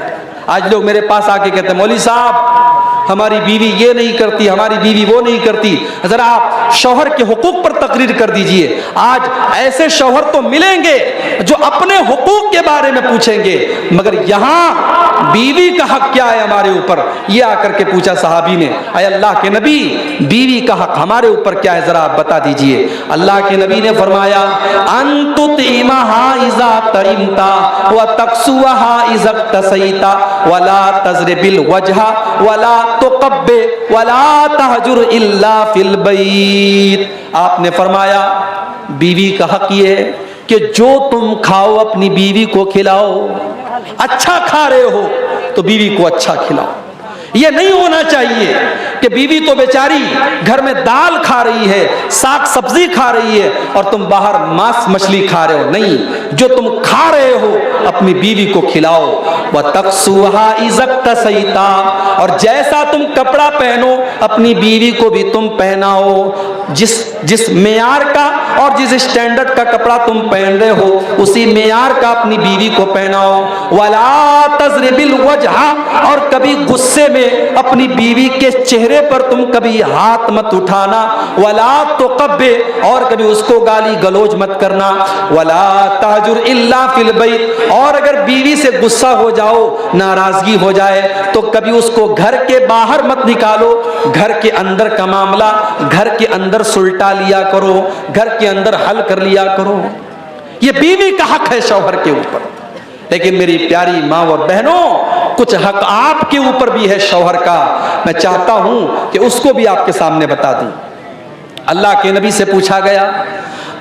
आज लोग मेरे पास आके कहते हैं मौलवी साहब हमारी बीवी ये नहीं करती, हमारी बीवी वो नहीं करती। जरा आप शौहर के हुकूक पर तकरीर कर दीजिए। आज ऐसे शौहर तो मिलेंगे जो अपने हुकूक के बारे में पूछेंगे, मगर यहाँ बीवी का हक क्या है हमारे ऊपर, ये आकर के पूछा सहाबी ने। अय अल्लाह के नबी, बीवी का हक हमारे ऊपर क्या है, जरा आप बता दीजिए। अल्लाह के नबी ने फरमाया अंतुतिमहा इज़ा तइमता व तक्सुहा इज़ा तसैता वला तज़रिबिल वजहा वला तुक़ब्बे वला तहजुर इल्ला फिल बैत। आपने फरमाया बीवी का हक ये है कि जो तुम खाओ अपनी बीवी को खिलाओ। अच्छा खा रहे हो तो बीवी को अच्छा खिलाओ। ये नहीं होना चाहिए कि बीवी तो बेचारी घर में दाल खा रही है, साग सब्जी खा रही है और तुम बाहर मांस मछली खा रहे हो। नहीं, जो तुम खा रहे हो अपनी बीवी को खिलाओ। वह तक्सुहा इज़ा तसैता, और जैसा तुम कपड़ा पहनो अपनी बीवी को भी तुम पहनाओ। जिस मेयार का और जिस स्टैंडर्ड का कपड़ा तुम पहन रहे हो उसी मेयार का अपनी बीवी को पहनाओ। वला तज़रिबिल वजहा, और कभी गुस्से में अपनी बीवी के चेहरे पर तुम कभी हाथ मत उठाना। वला तुक़ब्बे, और कभी उसको गाली गलौज मत करना। वला तहजुर इल्ला फिल बैत, और अगर बीवी से गुस्सा हो जाओ, नाराजगी हो जाए तो कभी उसको घर के बाहर मत निकालो। घर के अंदर का मामला घर के अंदर सुलटा लिया करो, घर के अंदर हल कर लिया करो। ये बीवी का हक है शौहर के ऊपर। लेकिन मेरी प्यारी माँ और बहनों, कुछ हक आपके ऊपर भी है शौहर का। मैं चाहता हूं कि उसको भी आपके सामने बता दूं। अल्लाह के नबी से पूछा गया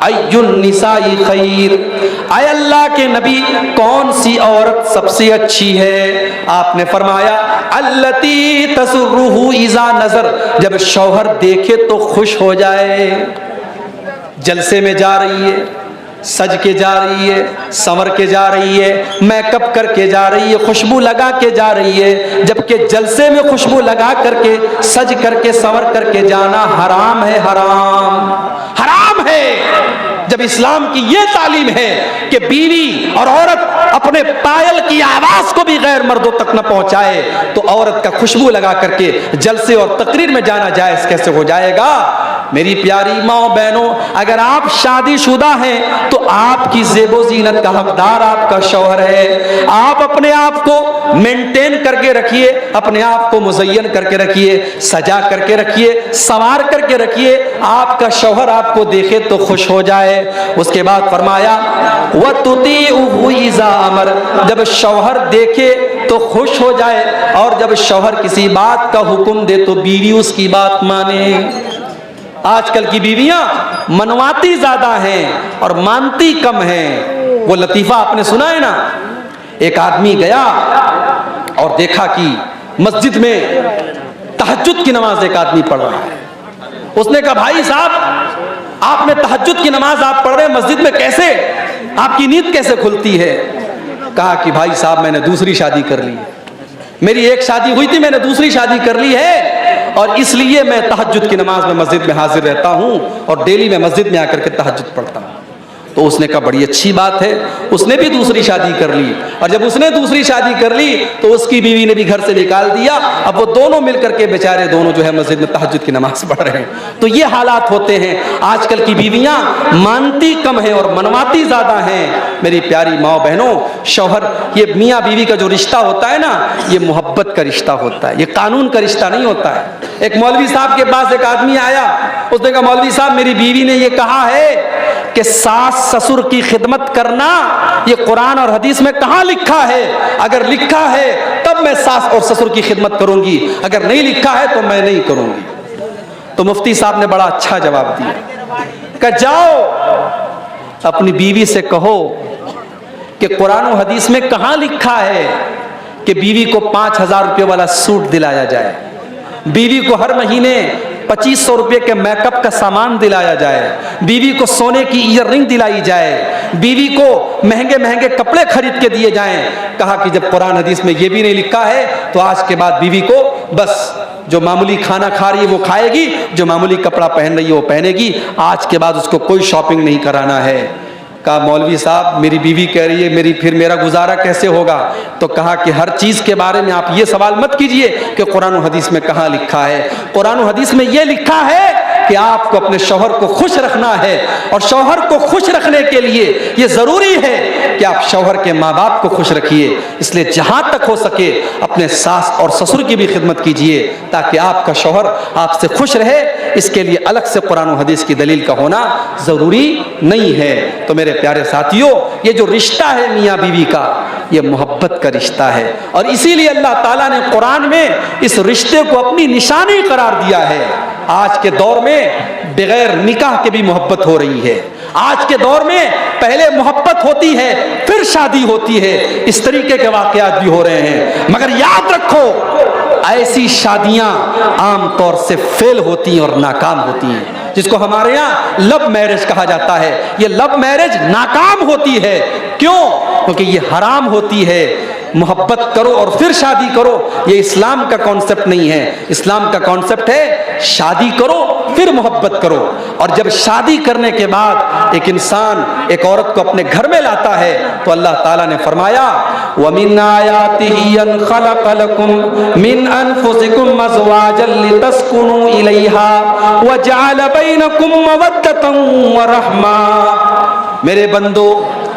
अय्युन निसाई खैर, आय अल्लाह के नबी कौन सी औरत सबसे अच्छी है? आपने फरमाया अल्लती तसुर्रुहु इज़ा नज़र, जब शौहर देखे तो खुश हो जाए। जलसे में जा रही है, सज के जा रही है, संवर के जा रही है, मेकअप करके जा रही है, खुशबू लगा के जा रही है। जबकि जलसे में खुशबू लगा करके, सज करके, संवर करके जाना हराम है, हराम हराम है। जब इस्लाम की ये तालीम है कि बीवी और औरत अपने पायल की आवाज को भी गैर मर्दों तक न पहुंचाए, तो औरत का खुशबू लगा करके जलसे और तकरीर में जाना जायज कैसे हो जाएगा? मेरी प्यारी माँ बहनों, अगर आप शादीशुदा हैं तो आपकी ज़ेबो ज़ीनत का हकदार आपका शौहर है। आप अपने आप को मेंटेन करके रखिए, अपने आप को मुज़य्यन करके रखिए, सजा करके रखिए, संवार करके रखिए। आपका शौहर आपको देखे तो खुश हो जाए। उसके बाद फरमाया वतुतीउहु इज़ा अमर, जब शौहर देखे तो खुश हो जाए, और जब शौहर किसी बात का हुक्म दे तो बीवी उसकी बात माने। आजकल की बीवियां मनवाती ज्यादा हैं और मानती कम हैं। वो लतीफा आपने सुना है ना, एक आदमी गया और देखा कि मस्जिद में तहज्जुद की नमाज एक आदमी पढ़ रहा है। उसने कहा भाई साहब, आपने तहज्जुद की नमाज आप पढ़ रहे हैं मस्जिद में, कैसे आपकी नींद कैसे खुलती है? कहा कि भाई साहब मैंने दूसरी शादी कर ली है, मेरी एक शादी हुई थी, मैंने दूसरी शादी कर ली है, और इसलिए मैं तहज्जुद की नमाज में मस्जिद में हाजिर रहता हूं और डेली मैं मस्जिद में आकर के तहज्जुद पढ़ता हूं। तो उसने कहा बड़ी अच्छी बात है, उसने भी दूसरी शादी कर ली, और जब उसने दूसरी शादी कर ली तो उसकी बीवी ने भी घर से निकाल दिया। अब वो दोनों मिलकर के बेचारे दोनों जो है मस्जिद में तहज्जुद की नमाज पढ़ रहे हैं। तो ये हालात होते हैं। आजकल की बीवियां मानती कम है और मनवाती ज्यादा हैं। मेरी प्यारी माँ बहनों, शौहर, ये मियाँ बीवी का जो रिश्ता होता है ना, ये मोहब्बत का रिश्ता होता है, ये कानून का रिश्ता नहीं होता है। एक मौलवी साहब के पास एक आदमी आया, उसने कहा मौलवी साहब मेरी बीवी ने ये कहा है कि सास ससुर की खिदमत करना ये कुरान और हदीस में कहाँ लिखा है? अगर लिखा है तब मैं सास और ससुर की खिदमत करूंगी, अगर नहीं लिखा है तो मैं नहीं करूंगी। तो मुफ्ती साहब ने बड़ा अच्छा जवाब दिया कि जाओ अपनी बीवी से कहो कि कुरान और हदीस में कहाँ लिखा है कि बीवी को 5,000 रुपये वाला सूट दिलाया जाए, बीवी को हर महीने 2500 रुपये के मेकअप का सामान दिलाया जाए, बीवी को सोने की ईयर रिंग दिलाई जाए, बीवी को महंगे महंगे कपड़े खरीद के दिए जाएं। कहा कि जब कुरान हदीस में ये भी नहीं लिखा है तो आज के बाद बीवी को बस जो मामूली खाना खा रही है वो खाएगी, जो मामूली कपड़ा पहन रही है वो पहनेगी, आज के बाद उसको कोई शॉपिंग नहीं कराना है। कहा मौलवी साहब मेरी बीवी कह रही है फिर मेरा गुजारा कैसे होगा? तो कहा कि हर चीज के बारे में आप ये सवाल मत कीजिए कि कुरान और हदीस में कहाँ लिखा है। कुरान और हदीस में ये लिखा है कि आपको अपने शौहर को खुश रखना है, और शौहर को खुश रखने के लिए ये जरूरी है कि आप शौहर के माँ बाप को खुश रखिए। इसलिए जहां तक हो सके अपने सास और ससुर की भी खिदमत कीजिए ताकि आपका शौहर आपसे खुश रहे। इसके लिए अलग से कुरान और हदीस की दलील का होना जरूरी नहीं है। तो मेरे प्यारे साथियों, ये जो रिश्ता है मियाँ बीवी का, ये मोहब्बत का रिश्ता है, और इसीलिए अल्लाह ताला ने कुरान में इस रिश्ते को अपनी निशानी करार दिया है। आज के दौर में बगैर निकाह के भी मोहब्बत हो रही है। आज के दौर में पहले मोहब्बत होती है फिर शादी होती है, इस तरीके के वाकयात भी हो रहे हैं। मगर याद रखो, ऐसी शादियां आमतौर से फेल होती हैं और नाकाम होती हैं, जिसको हमारे यहाँ लव मैरिज कहा जाता है। ये लव मैरिज नाकाम होती है। क्यों? क्योंकि ये हराम होती है। मोहब्बत करो और फिर शादी करो, ये इस्लाम का कॉन्सेप्ट नहीं है। इस्लाम का कॉन्सेप्ट है शादी करो फिर मोहब्बत करो। और जब शादी करने के बाद एक इंसान एक औरत को अपने घर में लाता है तो अल्लाह ताला ने फरमाया वमिन आयातिही अन खलक़ लकुम मिन अनफुसिकुम अज़वाजन लितस्कुनु इलैहा व जअल बैनकुम मवद्दतन व रहमा। मेरे बंदो,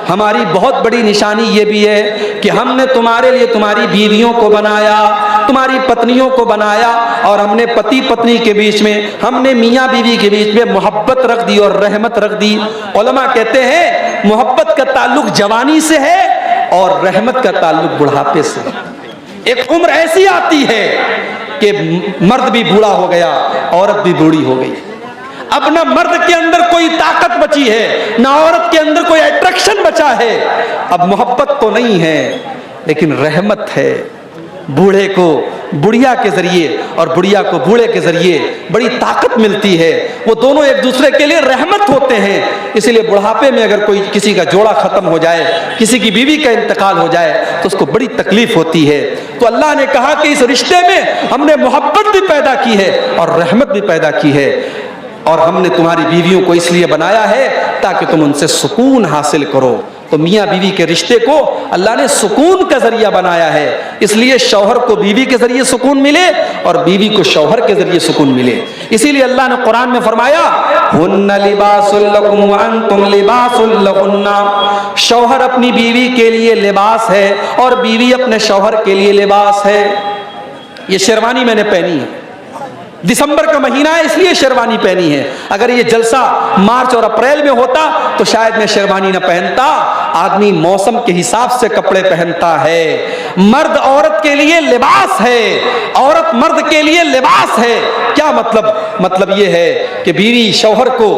हमारी बहुत बड़ी निशानी ये भी है कि हमने तुम्हारे लिए तुम्हारी बीवियों को बनाया, तुम्हारी पत्नियों को बनाया, और हमने पति पत्नी के बीच में, हमने मियाँ बीवी के बीच में मोहब्बत रख दी और रहमत रख दी। उलमा कहते हैं मोहब्बत का ताल्लुक जवानी से है और रहमत का ताल्लुक बुढ़ापे से। एक उम्र ऐसी आती है कि मर्द भी बूढ़ा हो गया, औरत भी बूढ़ी हो गई। अब ना मर्द के अंदर कोई ताकत बची है, ना औरत के अंदर कोई अट्रैक्शन बचा है। अब मोहब्बत तो नहीं है लेकिन रहमत है। बूढ़े को बुढ़िया के जरिए और बुढ़िया को बूढ़े के जरिए बड़ी ताकत मिलती है। वो दोनों एक दूसरे के लिए रहमत होते हैं। इसीलिए बुढ़ापे में अगर कोई किसी का जोड़ा खत्म हो जाए, किसी की बीवी का इंतकाल हो जाए तो उसको बड़ी तकलीफ होती है। तो अल्लाह ने कहा कि इस रिश्ते में हमने मोहब्बत भी पैदा की है और रहमत भी पैदा की है, और हमने तुम्हारी बीवियों को इसलिए बनाया है ताकि तुम उनसे सुकून हासिल करो। तो मियाँ बीवी के रिश्ते को अल्लाह ने सुकून का जरिया बनाया है, इसलिए शौहर को बीवी के जरिए सुकून मिले और बीवी को शौहर के जरिए सुकून मिले। इसीलिए अल्लाह ने कुरान में फरमाया हुन्ना लिबासुल लकुम व अंतुम लिबासुल लहुन्ना। शौहर अपनी बीवी के लिए लिबास है और बीवी अपने शौहर के लिए लिबास है। ये शेरवानी मैंने पहनी है, दिसंबर का महीना है इसलिए शेरवानी पहनी है। अगर ये जलसा मार्च और अप्रैल में होता तो शायद मैं शेरवानी न पहनता। आदमी मौसम के हिसाब से कपड़े पहनता है। मर्द औरत के लिए लिबास है, औरत मर्द के लिए लिबास है। क्या मतलब? मतलब ये है कि बीवी शौहर को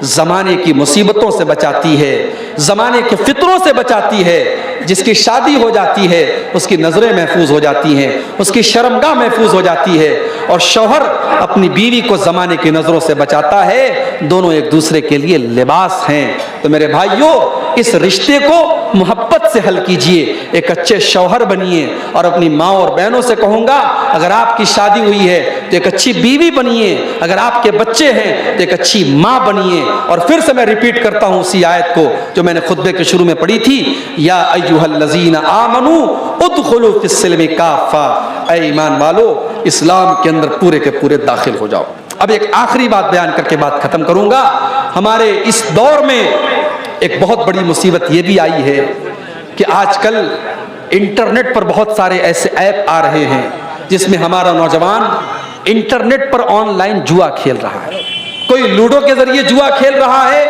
जमाने की मुसीबतों से बचाती है, जमाने के फितरों से बचाती है। जिसकी शादी हो जाती है उसकी नजरें महफूज हो जाती हैं, उसकी शर्मगाह महफूज हो जाती है, और शौहर अपनी बीवी को जमाने की नजरों से बचाता है। दोनों एक दूसरे के लिए लिबास हैं। तो मेरे भाइयों, इस रिश्ते को मोहब्बत से हल कीजिए, एक अच्छे शौहर बनिए। और अपनी माँ और बहनों से कहूँगा, अगर आपकी शादी हुई है तो एक अच्छी बीवी बनिए, अगर आपके बच्चे हैं तो एक अच्छी माँ बनिए। और फिर से मैं रिपीट करता हूँ उसी आयत को जो मैंने खुतबे के शुरू में पढ़ी थी, या अय्युहल्लज़ीना आमनू उदखुलू फिस्सिल्मि काफ़ा, ऐ ईमान वालो इस्लाम के अंदर पूरे के पूरे दाखिल हो जाओ। अब एक आखिरी बात बयान करके बात खत्म करूंगा। हमारे इस दौर में एक बहुत बड़ी मुसीबत ये भी आई है कि आजकल इंटरनेट पर बहुत सारे ऐसे ऐप आ रहे हैं जिसमें हमारा नौजवान इंटरनेट पर ऑनलाइन जुआ खेल रहा है। कोई लूडो के जरिए जुआ खेल रहा है,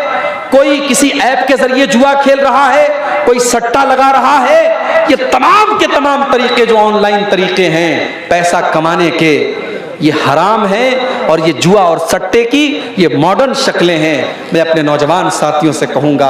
कोई किसी ऐप के जरिए जुआ खेल रहा है, कोई सट्टा लगा रहा है। ये तमाम के तमाम तरीके जो ऑनलाइन तरीके हैं पैसा कमाने के, ये हराम है। और ये जुआ और सट्टे की ये मॉडर्न शक्लें हैं। मैं अपने नौजवान साथियों से कहूँगा,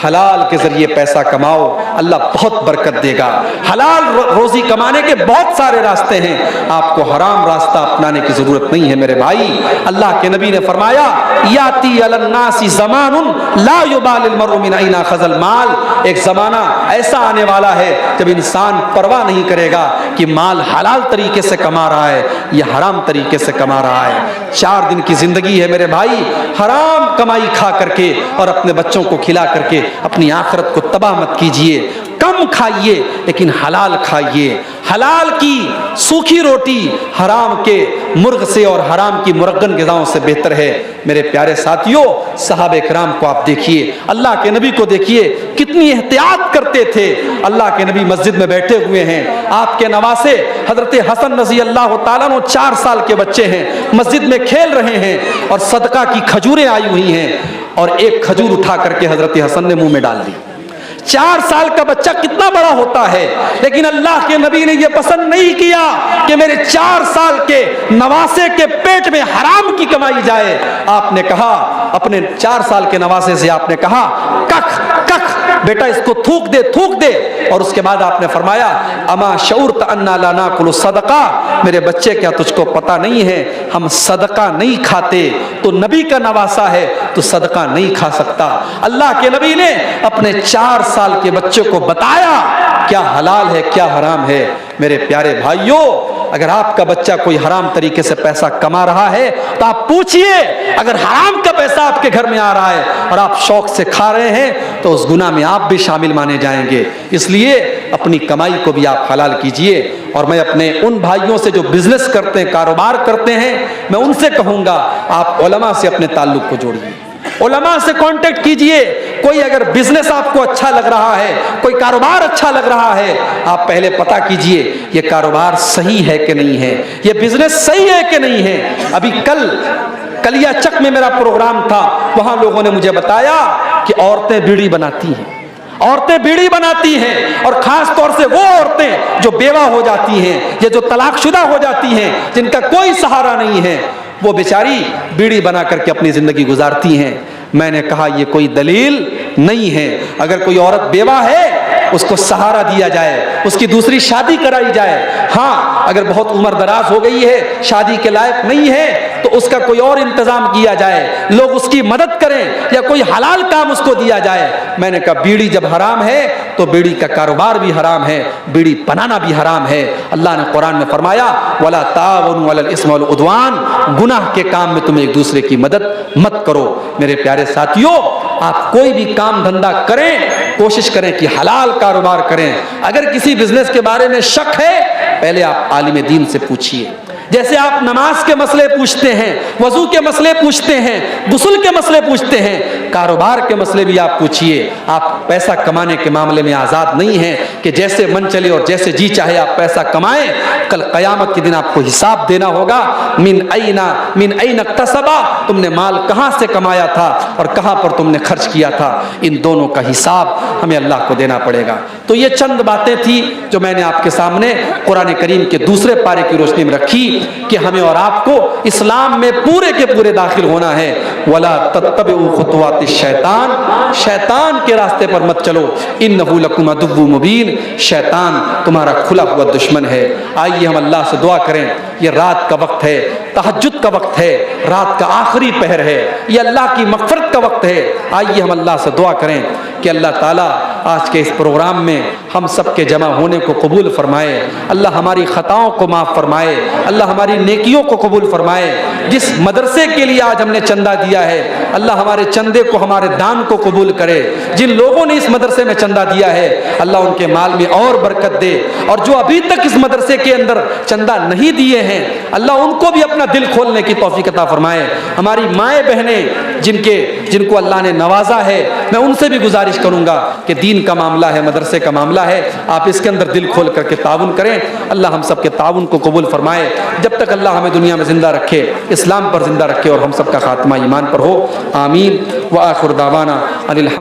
हलाल के जरिए पैसा कमाओ, अल्लाह बहुत बरकत देगा। हलाल रोजी कमाने के बहुत सारे रास्ते हैं, आपको हराम रास्ता अपनाने की जरूरत नहीं है मेरे भाई। अल्लाह के नबी ने फरमाया, याती अलन्नासी ज़मानुन ला युबालिल मर्उ मिन ऐना खज़ल माल, एक ज़माना ऐसा आने वाला है जब इंसान परवाह नहीं करेगा कि माल हलाल तरीके से कमा रहा है या हराम तरीके से कमा रहा है। 4 दिन की जिंदगी है मेरे भाई, हराम कमाई खा करके और अपने बच्चों को खिला करके अपनी आखिरत को तबाह मत कीजिए। कम खाइए लेकिन हलाल खाइए। हलाल की सूखी रोटी हराम के मुर्ग से और हराम की मुरगन ग़िज़ाओं से बेहतर है। मेरे प्यारे साथियों, सहाबे किराम को आप देखिए, अल्लाह के नबी को देखिए, कितनी एहतियात करते थे। अल्लाह के नबी मस्जिद में बैठे हुए हैं, आपके नवासे हजरत हसन रज़ी अल्लाह ताला अन्हु 4 साल के बच्चे हैं, मस्जिद में खेल रहे हैं और सदका की खजूरें आई हुई हैं और एक खजूर उठा करके हजरत हसन ने मुंह में डाल दी। 4 साल का बच्चा कितना बड़ा होता है, लेकिन अल्लाह के नबी ने यह पसंद नहीं किया कि मेरे 4 साल के नवासे के पेट में हराम की कमाई जाए। आपने कहा, अपने 4 साल के नवासे से आपने कहा, कख कख बेटा इसको थूक दे, थूक दे। और उसके बाद आपने फरमाया, अमा शऊरत अन्ना ला नाकुलु सदका, मेरे बच्चे क्या तुझको पता नहीं है हम सदका नहीं खाते। तो नबी का नवासा है तो सदका नहीं खा सकता। अल्लाह के नबी ने अपने 4 साल के बच्चे को बताया क्या हलाल है क्या हराम है। मेरे प्यारे भाइयों, अगर आपका बच्चा कोई हराम तरीके से पैसा कमा रहा है तो आप पूछिए, अगर हराम का पैसा आपके घर में आ रहा है और आप शौक से खा रहे हैं तो उस गुनाह में आप भी शामिल माने जाएंगे। इसलिए अपनी कमाई को भी आप हलाल कीजिए। और मैं अपने उन भाइयों से जो बिजनेस करते हैं, कारोबार करते हैं, मैं उनसे कहूँगा आप उलमा से अपने ताल्लुक को जोड़िए, उलमा से कांटेक्ट कीजिए। कोई अगर बिजनेस आपको अच्छा लग रहा है, कोई कारोबार अच्छा लग रहा है, आप पहले पता कीजिए ये कारोबार सही है कि नहीं है, ये बिजनेस सही है कि नहीं है। अभी कल कलियाचक में मेरा प्रोग्राम था, वहां लोगों ने मुझे बताया कि औरतें बीड़ी बनाती हैं, औरतें बीड़ी बनाती हैं। और खास तौर से वो औरतें जो बेवा हो जाती हैं, ये जो तलाकशुदा हो जाती हैं, जिनका कोई सहारा नहीं है, वो बेचारी बीड़ी बना करके अपनी जिंदगी गुजारती हैं। मैंने कहा ये कोई दलील नहीं है। अगर कोई औरत बेवा है उसको सहारा दिया जाए, उसकी दूसरी शादी कराई जाए। हाँ, अगर बहुत उम्र दराज हो गई है, शादी के लायक नहीं है, तो उसका कोई और इंतजाम किया जाए, लोग उसकी मदद करें या कोई हलाल काम उसको दिया जाए। मैंने कहा बीड़ी जब हराम है तो बीड़ी का कारोबार भी हराम है, बीड़ी बनाना भी हराम है। अल्लाह ने कुरान में फरमाया, वला तावनु अलल इस्मि वल उद्वान, गुनाह के काम में तुम एक दूसरे की मदद मत करो। मेरे प्यारे साथियों, आप कोई भी काम धंधा करें, कोशिश करें कि हलाल कारोबार करें। अगर किसी बिजनेस के बारे में शक है, पहले आप आलिम दीन से पूछिए। जैसे आप नमाज के मसले पूछते हैं, वजू के मसले पूछते हैं, गुस्ल के मसले पूछते हैं, कारोबार के मसले भी आप पूछिए। आप पैसा कमाने के मामले में आज़ाद नहीं हैं कि जैसे मन चले और जैसे जी चाहे आप पैसा कमाएं। कल क़यामत के दिन आपको हिसाब देना होगा। मिन ऐन इक्तसबा, तुमने माल कहाँ से कमाया था और कहाँ पर तुमने खर्च किया था, इन दोनों का हिसाब हमें अल्लाह को देना पड़ेगा। तो ये चंद बातें थी जो मैंने आपके सामने कुरान करीम के दूसरे पारे की रोशनी में रखी कि हमें और आपको इस्लाम में पूरे के पूरे दाखिल होना है। वला तत्तबिउ खुतवाति शैतान, शैतान के रास्ते पर मत चलो, इन्नहु लकुम अदुव्वुम मुबीन, शैतान तुम्हारा खुला हुआ दुश्मन है। आइए हम अल्लाह से दुआ करें। ये रात का वक्त है, तहज्जुद का वक्त है, रात का आखिरी पहर है, ये अल्लाह की मग़फ़िरत का वक्त है। आइए हम अल्लाह से दुआ करें कि अल्लाह ताला आज के इस प्रोग्राम में हम सब के जमा होने को कबूल फरमाए। अल्लाह हमारी ख़ताओं को माफ़ फरमाए, अल्लाह हमारी नेकियों को कबूल फरमाए। जिस मदरसे के लिए आज हमने चंदा दिया है, अल्लाह हमारे चंदे को, हमारे दान को कबूल करे। जिन लोगों ने इस मदरसे में चंदा दिया है, अल्लाह उनके माल में और बरकत दे, और जो अभी तक इस मदरसे के अंदर चंदा नहीं दिए हैं, अल्लाह उनको भी अपना दिल खोलने की तौफीक अता फरमाए। हमारी माएँ बहनें जिनको अल्लाह ने नवाजा है, मैं उनसे भी गुजारिश करूंगा कि दीन का मामला है, मदरसे का मामला है, आप इसके अंदर दिल खोल करके ताउन करें। अल्लाह हम सब के ताउन को कबूल फरमाए। जब तक अल्लाह हमें दुनिया में जिंदा रखे, इस्लाम पर जिंदा रखे और हम सब का खात्मा ईमान पर हो। आमीन व आखिर दावाना अनिल